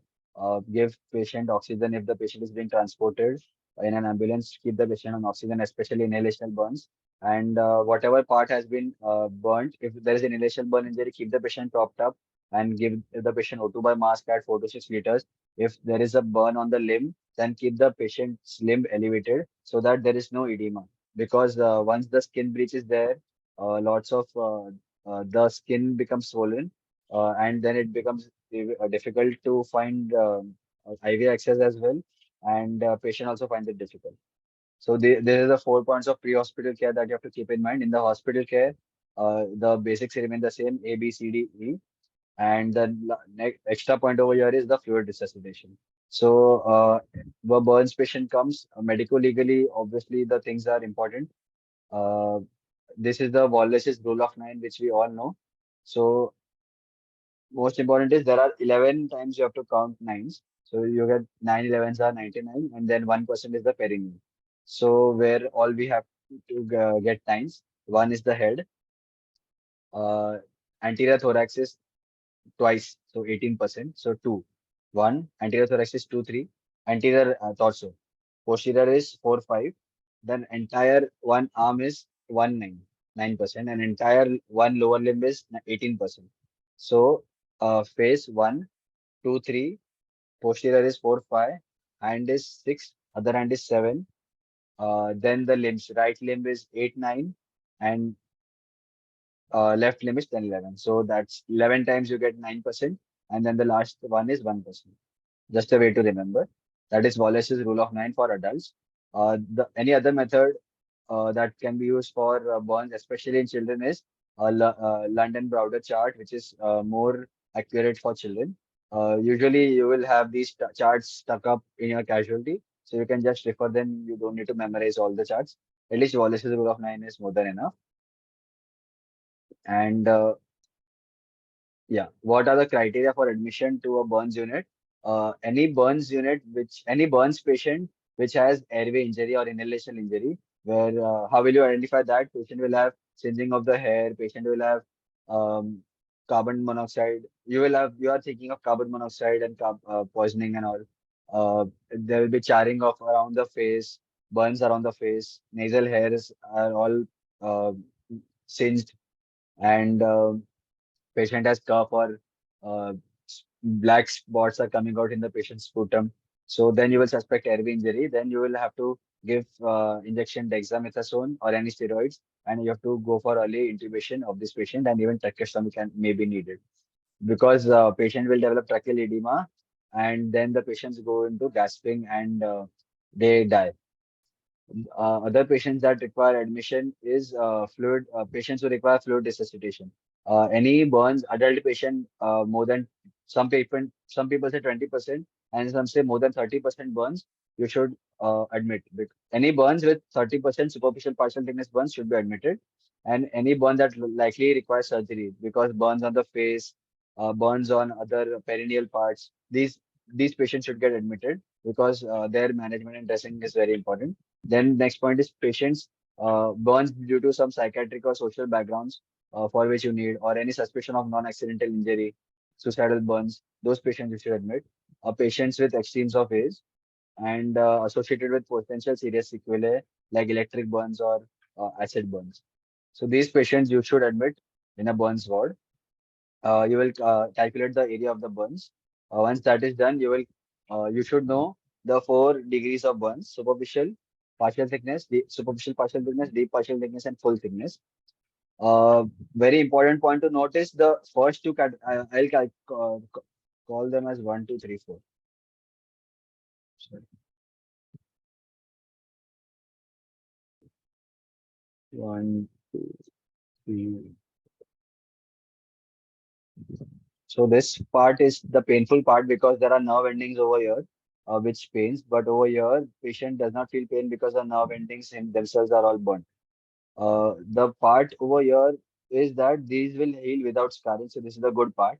give patient oxygen if the patient is being transported in an ambulance, keep the patient on oxygen, especially inhalational burns. And whatever part has been burnt, if there is an inhalational burn injury, keep the patient propped up and give the patient O2 by mask at 4 to 6 liters. If there is a burn on the limb, then keep the patient's limb elevated so that there is no edema. Because once the skin breach is there, lots of the skin becomes swollen, and then it becomes difficult to find IV access as well, and patient also finds it difficult. So there are the 4 points of pre-hospital care that you have to keep in mind. In the hospital care, the basics remain the same: A, B, C, D, E, and the next extra point over here is the fluid resuscitation. So the burns patient comes, medical legally, obviously the things are important. Uh, this is the Wallace's rule of nine, which we all know. So most important is there are 11 times you have to count nines. So you get 9 11s are 99, and then 1% is the perineum. So where all we have to get nines. One is the head, uh, anterior thorax is twice, so 18%. So two, one, anterior thorax is 2, 3, anterior torso. Posterior is 4, 5. Then entire one arm is 1, 9, 9%, and entire one lower limb is 18%. So face 1, 2, 3, posterior is 4, 5, hand is 6, other hand is 7. Then the limbs, right limb is 8, 9, and left limb is 10, 11. So that's 11 times you get 9%, and then the last one is 1%. Just a way to remember. That is Wallace's rule of nine for adults. Any other method that can be used for burns, especially in children, is London Browder chart, which is more accurate for children. Usually, you will have these charts stuck up in your casualty, so you can just refer them. You don't need to memorize all the charts. At least Wallace's rule of nine is more than enough. And yeah. What are the criteria for admission to a burns unit? Any burns patient which has airway injury or inhalation injury, where how will you identify that? Patient will have singeing of the hair. Patient will have um, carbon monoxide. You are thinking of carbon monoxide and poisoning and all. There will be charring of around the face, burns around the face. Nasal hairs are all uh, singed, and patient has cough or black spots are coming out in the patient's sputum. So then you will suspect airway injury. Then you will have to give injection dexamethasone or any steroids, and you have to go for early intubation of this patient, and even tracheostomy may be needed because patient will develop tracheal edema, and then the patients go into gasping and they die. Other patients that require admission is fluid patients who require fluid resuscitation. Any burns, adult patient, more than some people say 20%, and some say more than 30% burns, you should admit. Any burns with 30% superficial partial thickness burns should be admitted, and any burn that likely requires surgery because burns on the face, burns on other perineal parts, these patients should get admitted because their management and dressing is very important. Then next point is patients burns due to some psychiatric or social backgrounds for which you need, or any suspicion of non-accidental injury, suicidal burns. Those patients you should admit. Patients with extremes of age and associated with potential serious sequelae like electric burns or acid burns. So these patients you should admit in a burns ward. You will calculate the area of the burns. Once that is done, you should know the 4 degrees of burns: superficial, partial thickness, deep, superficial partial thickness, deep partial thickness, and full thickness. Uh, Very important point to notice the first two call them as 1, 2, 3, 4. Sorry. 1, 2, 3. So this part is the painful part because there are nerve endings over here, which pains. But over here, patient does not feel pain because the nerve endings in themselves are all burnt. The part over here is that these will heal without scarring. So this is the good part.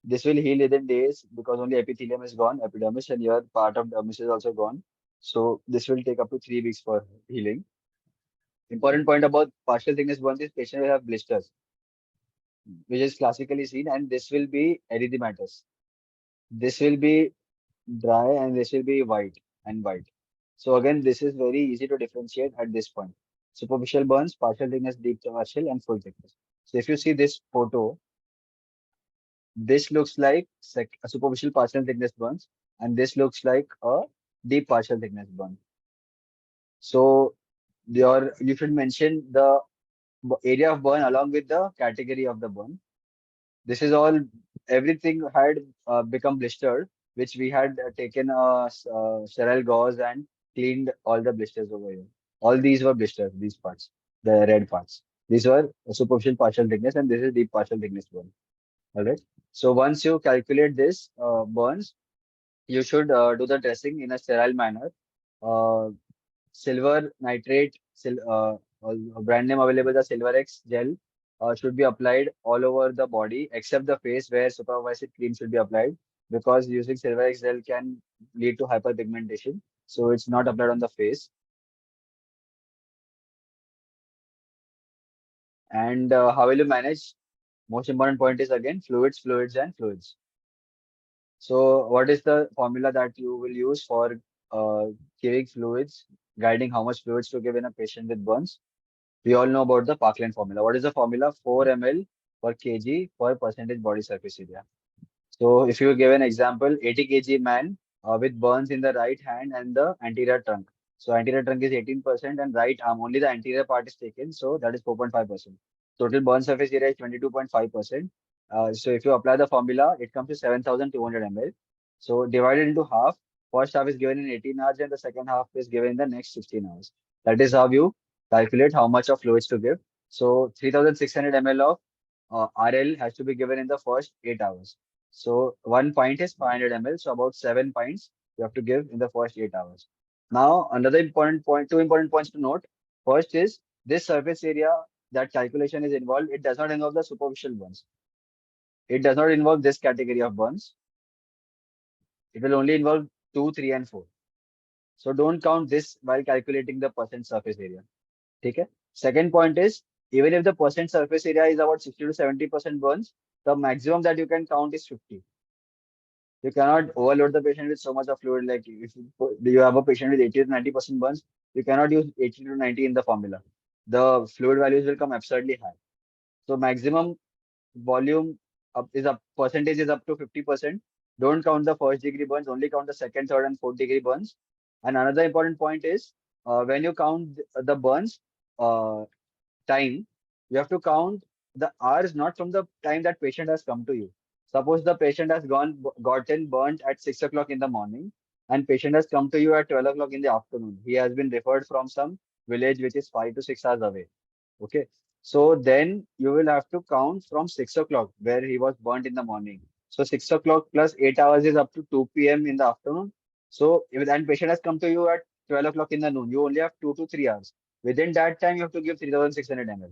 This will heal within days because only epithelium is gone, epidermis, and your part of dermis is also gone. So this will take up to 3 weeks for healing. Important point about partial thickness burns is patient will have blisters, which is classically seen, and this will be erythematous. This will be dry and this will be white and white. So again, this is very easy to differentiate at this point. Superficial burns, partial thickness, deep partial, and full thickness. So if you see this photo, this looks like a superficial partial thickness burns, and this looks like a deep partial thickness burn. So you should mention the area of burn along with the category of the burn. This is all everything had become blistered, which we had taken sterile gauze and cleaned all the blisters over here. All these were blisters, these parts, the red parts. These were superficial partial thickness, and this is deep partial thickness burn. All right. So once you calculate this burns, you should do the dressing in a sterile manner. Uh, Silver nitrate, brand name available, the Silver X gel should be applied all over the body except the face where supervised cream should be applied because using Silver X gel can lead to hyperpigmentation. So it's not applied on the face. And how will you manage? Most important point is again fluids, fluids, and fluids. So what is the formula that you will use for uh, giving fluids, guiding how much fluids to give in a patient with burns? We all know about the Parkland formula. What is the formula? 4 ml per kg per percentage body surface area. So if you give an example, 80 kg man with burns in the right hand and the anterior trunk. So anterior trunk is 18% and right arm, only the anterior part is taken. So that is 4.5%. Total burn surface area is 22.5%. So if you apply the formula, it comes to 7,200 ml. So divided into half, first half is given in 18 hours and the second half is given in the next 16 hours. That is how you calculate how much of fluids to give. So 3,600 ml of RL has to be given in the first 8 hours. So 1 pint is 500 ml. So about 7 pints you have to give in the first 8 hours. Now, another important point, two important points to note. First is this surface area that calculation is involved. It does not involve the superficial burns. It does not involve this category of burns. It will only involve 2, 3, and 4. So don't count this while calculating the percent surface area. Okay. Second point is even if the percent surface area is about 60 to 70% burns, the maximum that you can count is 50. You cannot overload the patient with so much of fluid. Like if you have a patient with 80 to 90% burns, you cannot use 80 to 90 in the formula. The fluid values will come absurdly high. So maximum volume up percentage is up to 50%. Don't count the first degree burns, only count the second, third, and fourth degree burns. And another important point is when you count the burns uh, time, you have to count the hours not from the time that patient has come to you. Suppose the patient has gotten burnt at 6 o'clock in the morning and patient has come to you at 12 o'clock in the afternoon. He has been referred from some village which is 5 to 6 hours away. Okay. So then you will have to count from 6 o'clock where he was burnt in the morning. So 6 o'clock plus 8 hours is up to 2 p.m. in the afternoon. So if an patient has come to you at 12 o'clock in the noon, you only have 2 to 3 hours. Within that time, you have to give 3,600 ml.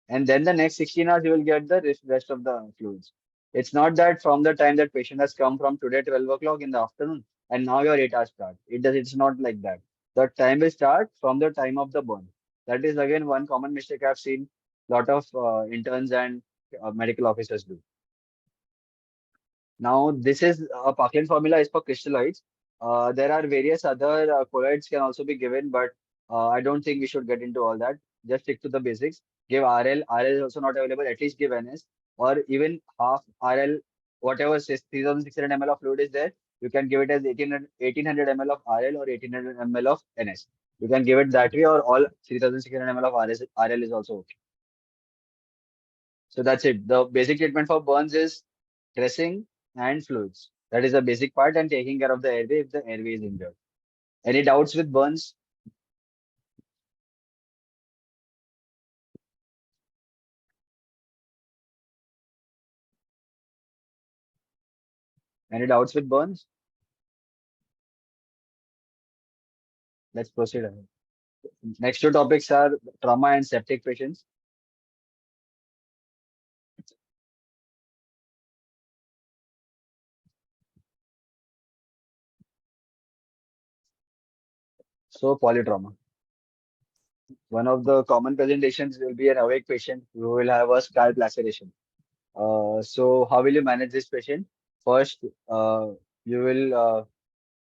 And then the next 16 hours, you will get the rest of the fluids. It's not that from the time that patient has come from today 12 o'clock in the afternoon and now your 8 hours start. It's not like that. The time will start from the time of the burn. That is again one common mistake I've seen lot of interns and medical officers do. Now, this is a Parkland formula is for crystalloids. There are various other colloids can also be given, but I don't think we should get into all that. Just stick to the basics. Give RL. RL is also not available. At least give NS or even half RL, whatever says 3,600 ml of fluid is there. You can give it as 1,800 ml of RL or 1,800 ml of NS. You can give it that way or all 3,600 ml of RL is also okay. So that's it. The basic treatment for burns is dressing and fluids. That is the basic part and taking care of the airway if the airway is injured. Any doubts with burns? Any doubts with burns? Let's proceed ahead. Next two topics are trauma and septic patients. So polytrauma. One of the common presentations will be an awake patient who will have a scalp laceration. So how will you manage this patient? First, you will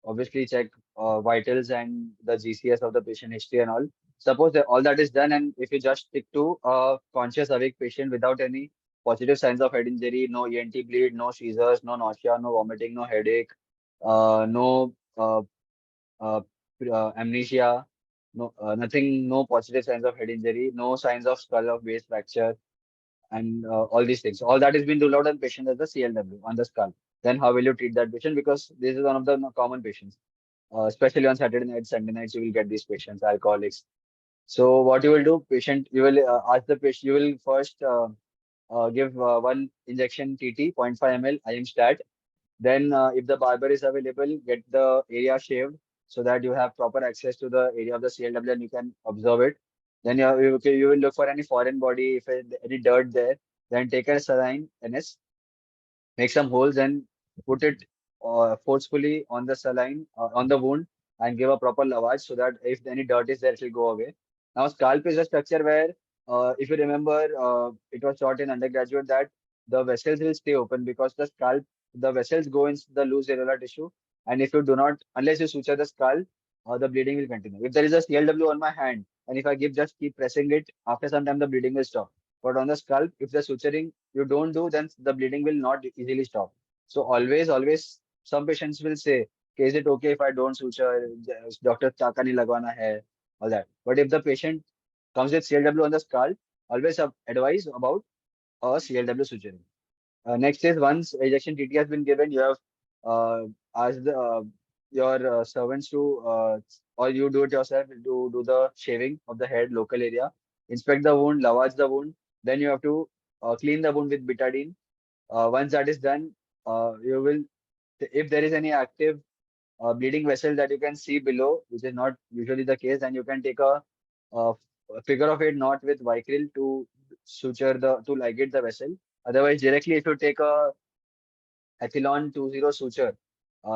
obviously check vitals and the GCS of the patient history and all. Suppose that all that is done, and if you just stick to a conscious awake patient without any positive signs of head injury, no ENT bleed, no seizures, no nausea, no vomiting, no headache, no uh, amnesia, no nothing, no positive signs of head injury, no signs of skull or base fracture, and all these things. All that is being ruled out on patient as the CLW on the skull. Then how will you treat that patient? Because this is one of the common patients. Especially on Saturday nights, Sunday nights, you will get these patients, alcoholics. So what you will do, patient, you will ask the patient, you will first give one injection TT, zero point 0.5 ml IM stat. Then if the barber is available, get the area shaved so that you have proper access to the area of the CLW and you can observe it. Then you will look for any foreign body, if any dirt there. Then take a saline NS, make some holes and put it forcefully on the saline on the wound and give a proper lavage so that if any dirt is there, it will go away. Now, scalp is a structure where, if you remember, it was taught in undergraduate that the vessels will stay open because the vessels go in the loose areolar tissue, and if you do not, unless you suture the skull, the bleeding will continue. If there is a CLW on my hand, and if I keep pressing it, after some time the bleeding will stop. But on the scalp, if the suturing you don't do, then the bleeding will not easily stop. So always, some patients will say, "Okay, is it okay if I don't suture? Doctor चाका नहीं लगवाना है," all that. But if the patient comes with CLW on the scalp, always advise about a CLW suturing. Next is once ejection TT has been given, you have asked your servants to, or you do it yourself, to do the shaving of the head local area, inspect the wound, lavage the wound. Then you have to clean the wound with betadine. Once that is done, you will, if there is any active bleeding vessel that you can see below, which is not usually the case, then you can take a figure of eight knot with Vicryl to to ligate the vessel. Otherwise, directly if you take a Ethylon 20 suture,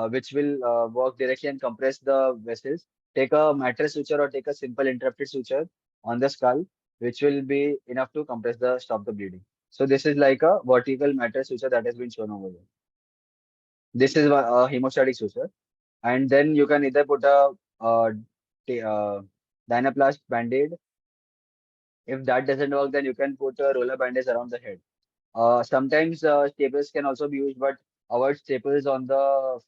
which will work directly and compress the vessels. Take a mattress suture or take a simple interrupted suture on the skull, which will be enough to stop the bleeding. So this is like a vertical mattress suture that has been shown over here. This is a hemostatic suture, and then you can either put a dynaplast band-aid. If that doesn't work, then you can put a roller bandage around the head. Sometimes staples can also be used, but avoid staples on the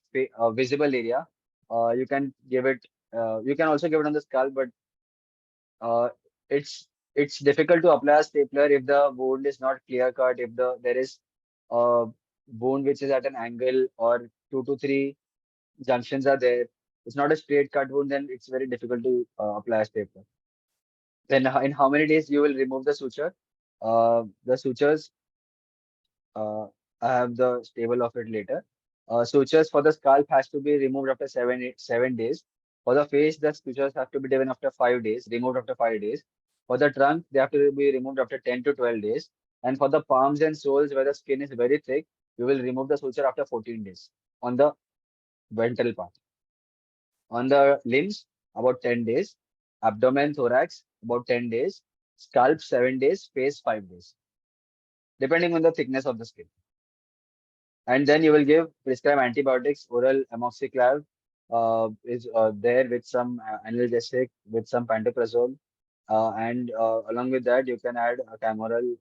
visible area. You can give it. You can also give it on the skull, but uh, it's difficult to apply a stapler if the wound is not clear cut. If there is a wound which is at an angle or two to three junctions are there, it's not a straight cut wound. Then it's very difficult to apply a stapler. Then in how many days you will remove the suture? The sutures, uh, I have the table of it later. Sutures for the scalp has to be removed after 7 days. For the face, the sutures have to be taken after 5 days, removed after 5 days. For the trunk, they have to be removed after 10 to 12 days. And for the palms and soles, where the skin is very thick, you will remove the suture after 14 days on the ventral part. On the limbs, about 10 days. Abdomen, thorax, about 10 days. Scalp, 7 days. Face, 5 days, depending on the thickness of the skin. And then you will give prescribe antibiotics. Oral amoxiclav is there with some analgesic, with some pantoprazole, and along with that you can add a camoral,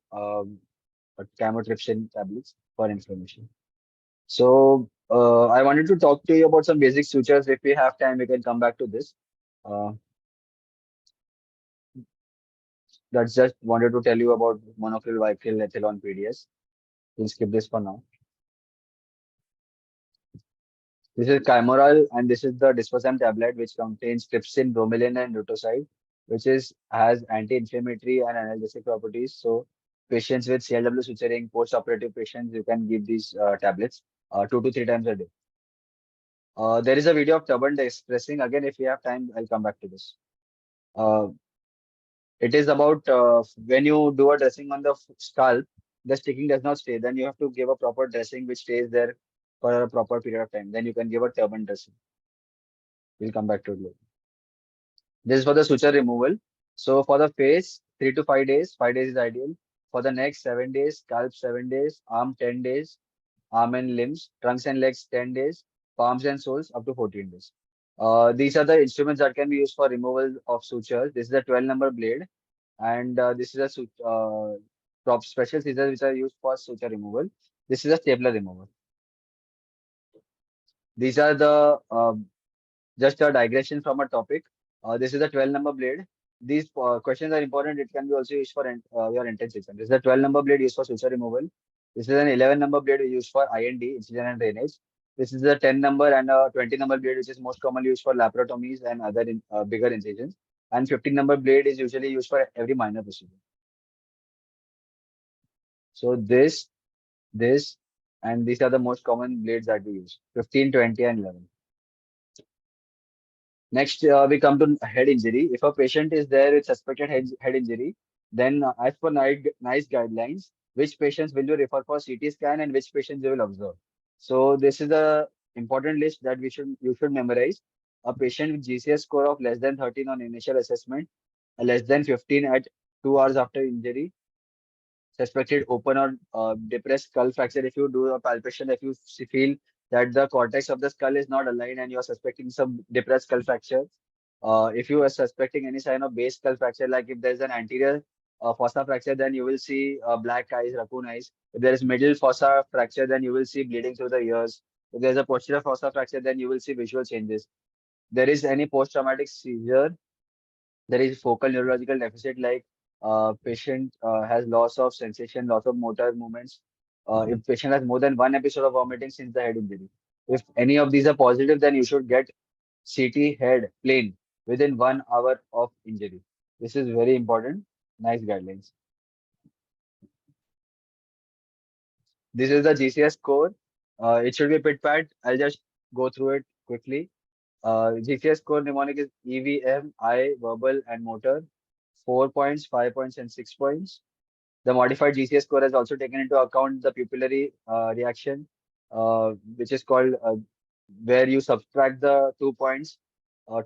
camotripsin tablets for inflammation. So I wanted to talk to you about some basic sutures. If we have time, we can come back to this. Uh, That's just wanted to tell you about monoclonal bicycle ethylene PDS. We'll skip this for now. This is Chimoral, and this is the Disposam tablet, which contains trypsin, bromelain, and rutoside, which is has anti-inflammatory and analgesic properties. So, patients with CLW suturing, post-operative patients, you can give these tablets 2 to 3 times a day. There is a video of turban expressing. Again, if we have time, I'll come back to this. Uh, it is about when you do a dressing on the scalp, the sticking does not stay. Then you have to give a proper dressing which stays there for a proper period of time. Then you can give a turban dressing. We'll come back to it later. This is for the suture removal. So for the face, 3 to 5 days. 5 days is ideal. For the neck, 7 days. Scalp, 7 days. Arm, 10 days. Arm and limbs, trunks and legs, 10 days. Palms and soles, up to 14 days. These are the instruments that can be used for removal of sutures. This is a 12 number blade, and this is a prop special scissors which are used for suture removal. This is a stapler remover. These are the just a digression from a topic. This is a 12 number blade. These questions are important. It can be also used for your intensive system. This is a 12 number blade used for suture removal. This is an 11 number blade used for IND, incision and drainage. This is a 10 number and a 20 number blade, which is most commonly used for laparotomies and other bigger incisions. And 15 number blade is usually used for every minor procedure. So this, and these are the most common blades that we use: 15, 20, and 11. Next, we come to head injury. If a patient is there with suspected head injury, then as per NICE guidelines, which patients will you refer for CT scan and which patients you will observe. So this is a important list that you should memorize. A patient with GCS score of less than 13 on initial assessment, less than 15 at 2 hours after injury, suspected open or depressed skull fracture. If you do a palpation, if you feel that the cortex of the skull is not aligned and you are suspecting some depressed skull fracture, if you are suspecting any sign of base skull fracture, like if there's an anterior fossa fracture, then you will see black eyes, raccoon eyes. If there is middle fossa fracture, then you will see bleeding through the ears. If there's a posterior fossa fracture, then you will see visual changes. There is any post-traumatic seizure, there is focal neurological deficit, like patient has loss of sensation, loss of motor movements. If patient has more than one episode of vomiting since the head injury, if any of these are positive, then you should get CT head plain within 1 hour of injury. This is very important. Nice guidelines. This is the GCS score. It should be a pit pat. I'll just go through it quickly. GCS score mnemonic is EVM, eye, verbal, and motor. 4 points, 5 points, and 6 points. The modified GCS score has also taken into account the pupillary reaction, which is called where you subtract the 2 points,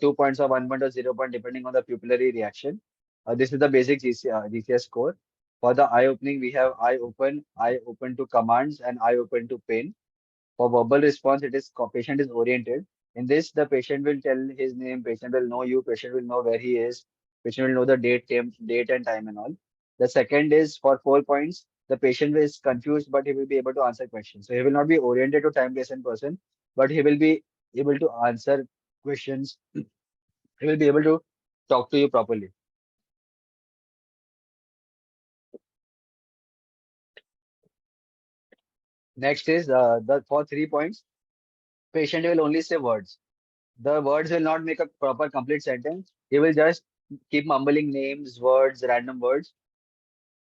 2 points or 1 point or 0 point, depending on the pupillary reaction. This is the basic GCS score. For the eye opening, we have eye open to commands, and eye open to pain. For verbal response, it is patient is oriented. In this, the patient will tell his name, patient will know you, patient will know where he is, patient will know the date and time and all. The second is for 4 points, the patient is confused, but he will be able to answer questions. So he will not be oriented to time, place, and person, but he will be able to answer questions. He will be able to talk to you properly. Next is the for 3 points, patient will only say words. The words will not make a proper complete sentence. He will just keep mumbling names, words, random words.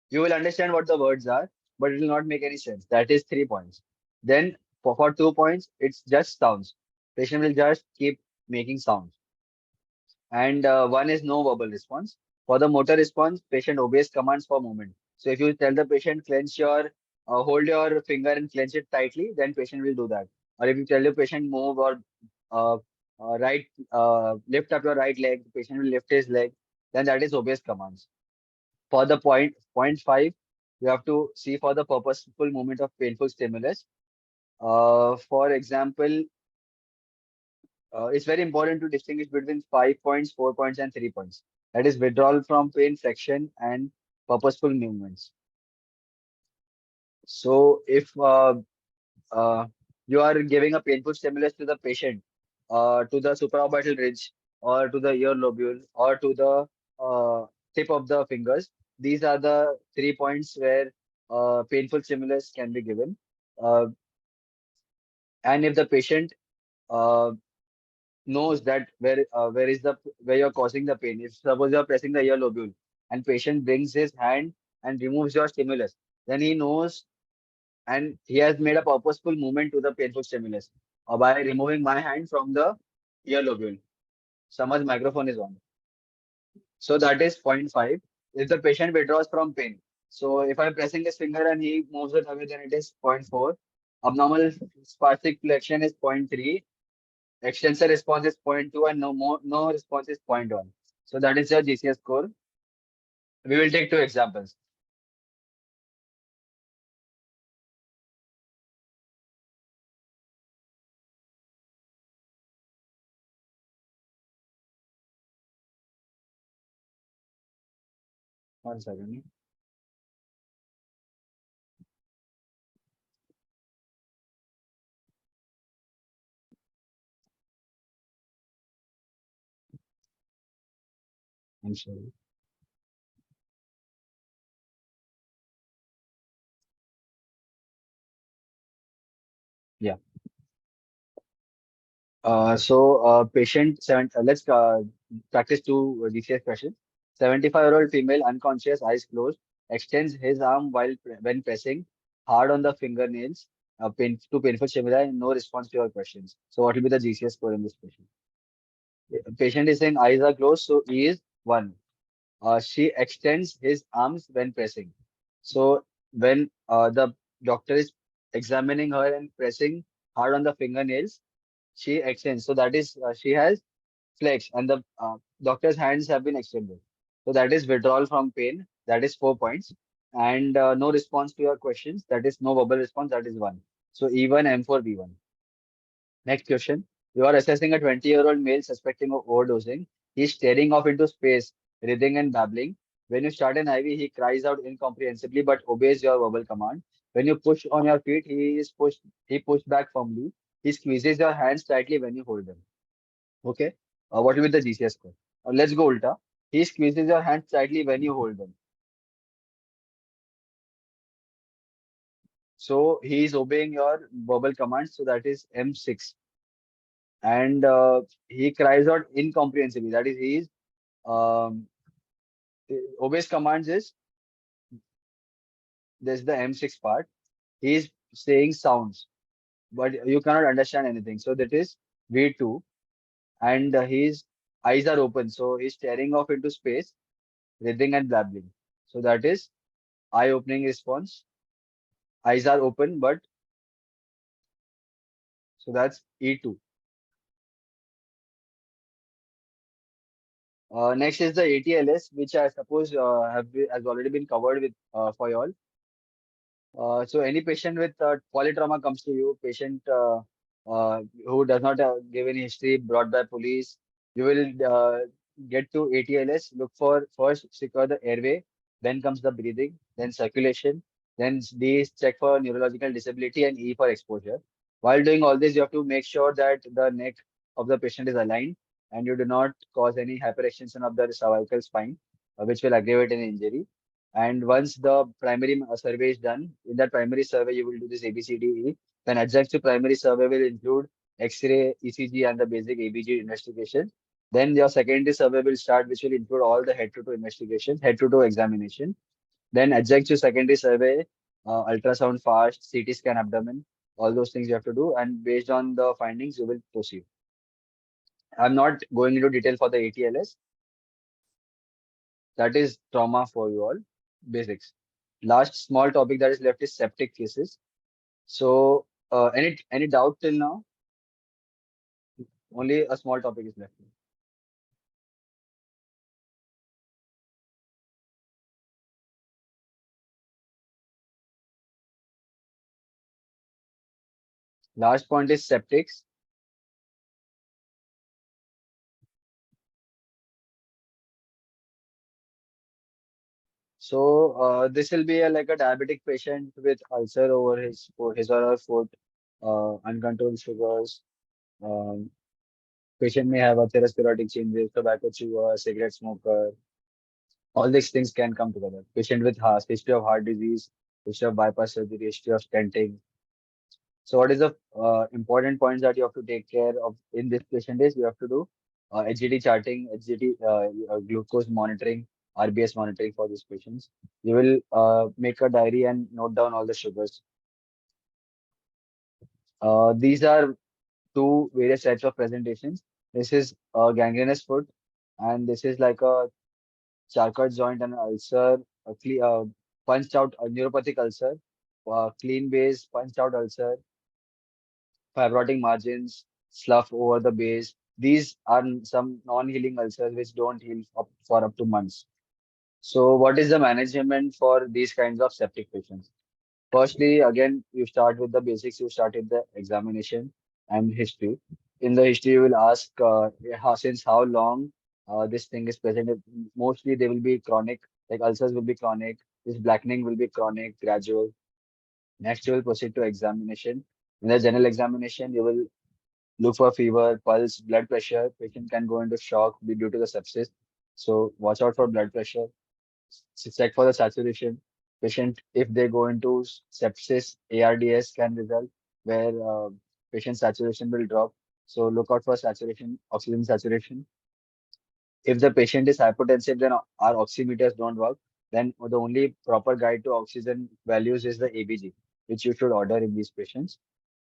You will understand what the words are, but it will not make any sense. That is 3 points. Then for 2 points, it's just sounds. Patient will just keep making sounds. And one is no verbal response. For the motor response, patient obeys commands for movement. So if you tell the patient hold your finger and clench it tightly, then patient will do that. Or if you tell the patient move or uh, lift up your right leg, the patient will lift his leg, then that is obeys commands. For the point five, you have to see for the purposeful movement of painful stimulus. For example, it's very important to distinguish between 5 points, 4 points, and 3 points. That is withdrawal from pain, flexion, and purposeful movements. So, if you are giving a painful stimulus to the patient, to the supraorbital ridge, or to the ear lobule, or to the tip of the fingers, these are the 3 points where painful stimulus can be given. Uh, and if the patient uh, knows that where you're causing the pain. If suppose you're pressing the ear lobule and patient brings his hand and removes your stimulus, then he knows and he has made a purposeful movement to the painful stimulus by removing my hand from the ear lobule. Samaj microphone is on. So that is point 0.5. If the patient withdraws from pain. So if I'm pressing his finger and he moves it away, then it is point 0.4. Abnormal spastic flexion is point 0.3. Extensor response is point 0.2 and no response is point 0.1. So that is your GCS score. We will take two examples. One second. I'm sorry. Yeah. Patient seven. Let's practice two GCS questions. 75-year-old female, unconscious, eyes closed, extends his arm when pressing hard on the fingernails. Painful stimuli. No response to your questions. So what will be the GCS score in this patient? Patient is saying eyes are closed, so E is 1. She extends his arms when pressing. So when the doctor is examining her and pressing hard on the fingernails, she extends. So that is she has flexed, and the doctor's hands have been extended. So that is withdrawal from pain. That is 4 points, and no response to your questions. That is no verbal response. That is 1. So E1 M4 B1. Next question. You are assessing a 20-year-old male suspecting of overdosing. He's staring off into space, breathing and babbling. When you start an IV, he cries out incomprehensibly but obeys your verbal command. When you push on your feet, he pushed back firmly. He squeezes your hands tightly when you hold them. Okay. What will be the GCS score? Let's go ulta. He squeezes your hands tightly when you hold them. So he is obeying your verbal commands. So that is M6. And he cries out incomprehensibly. That is he is um, obeys commands is this is the M6 part. He is saying sounds, but you cannot understand anything. So that is V2, and his eyes are open. So he's staring off into space, breathing and blabbing. So that is eye-opening response. Eyes are open, but so that's E2. Next is the ATLS, which I suppose has already been covered with for you all. So any patient with polytrauma comes to you, patient who does not give any history brought by police, you will get to ATLS, look for first secure the airway, then comes the breathing, then circulation, then D is check for neurological disability and E for exposure. While doing all this, you have to make sure that the neck of the patient is aligned and you do not cause any hyperextension of the cervical spine, which will aggravate an injury. And once the primary survey is done, in that primary survey, you will do this ABCDE. Then adjunct to primary survey will include X-ray, ECG, and the basic ABG investigation. Then your secondary survey will start, which will include all the head-to-toe investigation, head-to-toe examination. Then adjunct to secondary survey, ultrasound fast, CT scan abdomen, all those things you have to do. And based on the findings, you will proceed. I'm not going into detail for the ATLS. That is trauma for you all, basics. Last small topic that is left is septic cases. So, any doubt till now? Only a small topic is left. Last point is septics. So, this will be like a diabetic patient with ulcer over his or her foot, uncontrolled sugars. Um, Patient may have atherosclerotic changes, tobacco chewer, cigarette smoker. All these things can come together. Patient with history of heart disease, history of bypass surgery, history of stenting. So what is the important points that you have to take care of in this patient is you have to do HGD charting, HGD glucose monitoring, RBS monitoring for these patients. You will make a diary and note down all the sugars. These are two various types of presentations. This is a gangrenous foot, and this is like a Charcot joint and ulcer, punched out a neuropathic ulcer, clean base, punched out ulcer, fibrotic margins, slough over the base. These are some non-healing ulcers which don't heal for up to months. So, what is the management for these kinds of septic patients? Firstly, again, you start with the basics. You start with the examination and history. In the history, you will ask since how long this thing is present. Mostly, they will be chronic, like ulcers will be chronic. This blackening will be chronic, gradual. Next, you will proceed to examination. In the general examination, you will look for fever, pulse, blood pressure. Patient can go into shock due to the sepsis. So, watch out for blood pressure. Check for the saturation. Patient, if they go into sepsis, ARDS can result where patient saturation will drop. So look out for saturation, oxygen saturation. If the patient is hypotensive, then our oximeters don't work. Then the only proper guide to oxygen values is the ABG, which you should order in these patients.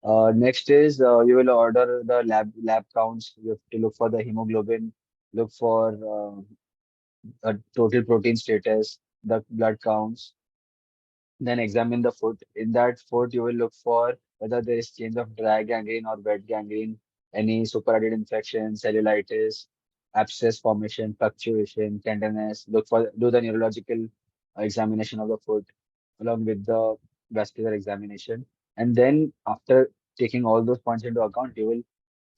Next is you will order the lab counts. You have to look for the hemoglobin, look for total protein status, the blood counts, then examine the foot. In that foot, you will look for whether there is change of dry gangrene or wet gangrene, any superadded infection, cellulitis, abscess formation, fluctuation, tenderness. Look for do the neurological examination of the foot along with the vascular examination. And then after taking all those points into account, you will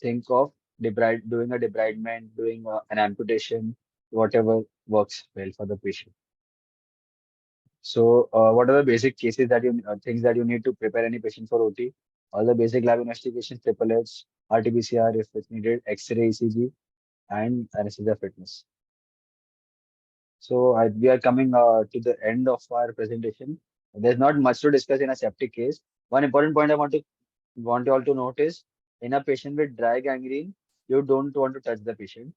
think of doing a debridement, doing an amputation, whatever works well for the patient. So, what are the basic cases that things that you need to prepare any patient for OT? All the basic lab investigations, triple H, RT-PCR if it's needed, X-ray, ECG, and anesthesia fitness. So, we are coming to the end of our presentation. There's not much to discuss in a septic case. One important point I want you all to note is in a patient with dry gangrene, you don't want to touch the patient.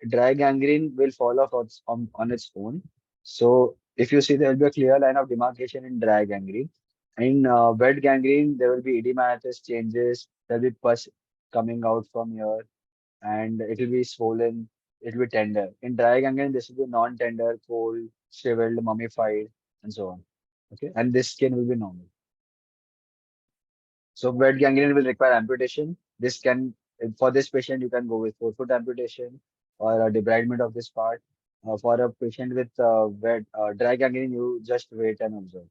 Dry gangrene will fall off on its own. So if you see, there will be a clear line of demarcation in dry gangrene. In wet gangrene, there will be edematous changes. There will be pus coming out from here, and it will be swollen. It will be tender. In dry gangrene, this will be non-tender, cold, shriveled, mummified, and so on. Okay, and this skin will be normal. So wet gangrene will require amputation. This can, for this patient, you can go with forefoot amputation or a debridement of this part. For a patient with dry gangrene, you just wait and observe.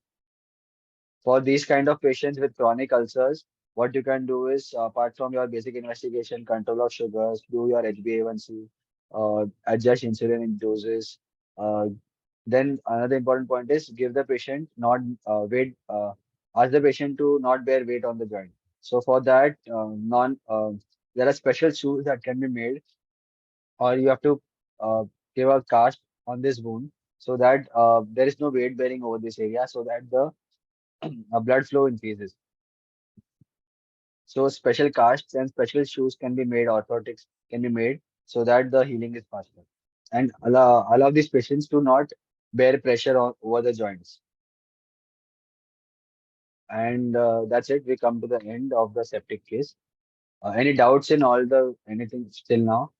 For these kind of patients with chronic ulcers, what you can do is, apart from your basic investigation, control of sugars, do your HbA1c, adjust insulin in doses. Uh, then another important point is give the patient not weight, ask the patient to not bear weight on the joint. So for that, there are special shoes that can be made, or you have to uh, give a cast on this wound so that there is no weight bearing over this area, so that the blood flow increases. So special casts and special shoes can be made, orthotics can be made so that the healing is faster. And allow these patients to not bear pressure over the joints. And that's it. We come to the end of the septic case. Any doubts in all the anything still now?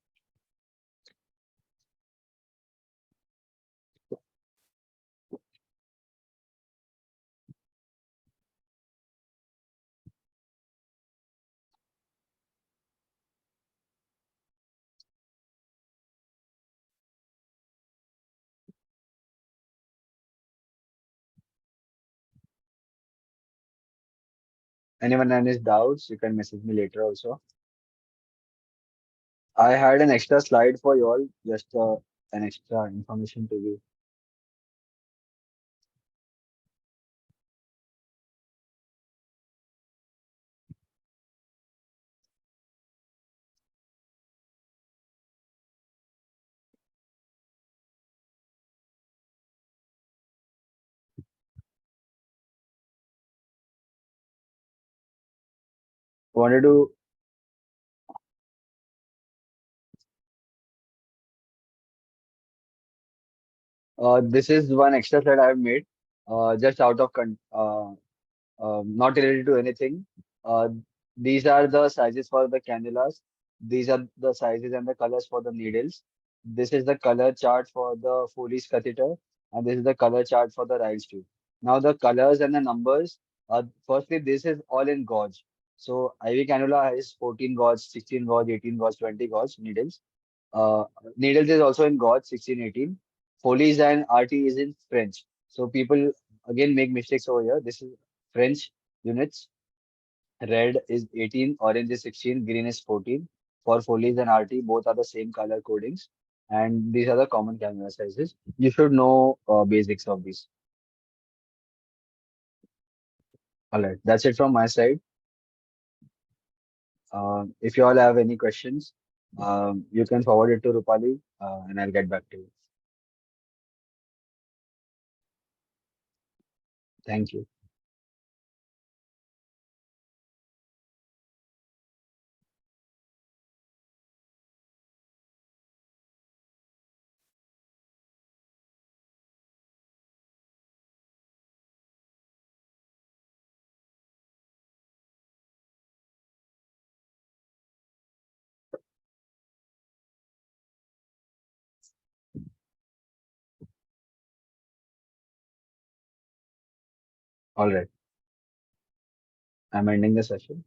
Anyone has any doubts? You can message me later also. I had an extra slide for you all, just an extra information to you. wanted to this is one extra slide I've made, just out of not related to anything. Uh, these are the sizes for the cannulas. These are the sizes and the colors for the needles. This is the color chart for the Foley's catheter, and this is the color chart for the Riles tube. Now the colors and the numbers. Firstly, this is all in gauge. So IV cannula has 14 gauge, 16 gauge, 18 gauge, 20 gauge needles. Uh, Needles is also in gauge 16, 18. Foley's and RT is in French. So people again make mistakes over here. This is French units. Red is 18, orange is 16, green is 14. For Foley's and RT, both are the same color codings. And these are the common camera sizes. You should know basics of these. All right, that's it from my side. If you all have any questions, you can forward it to Rupali, and I'll get back to you. Thank you. All right, I'm ending the session.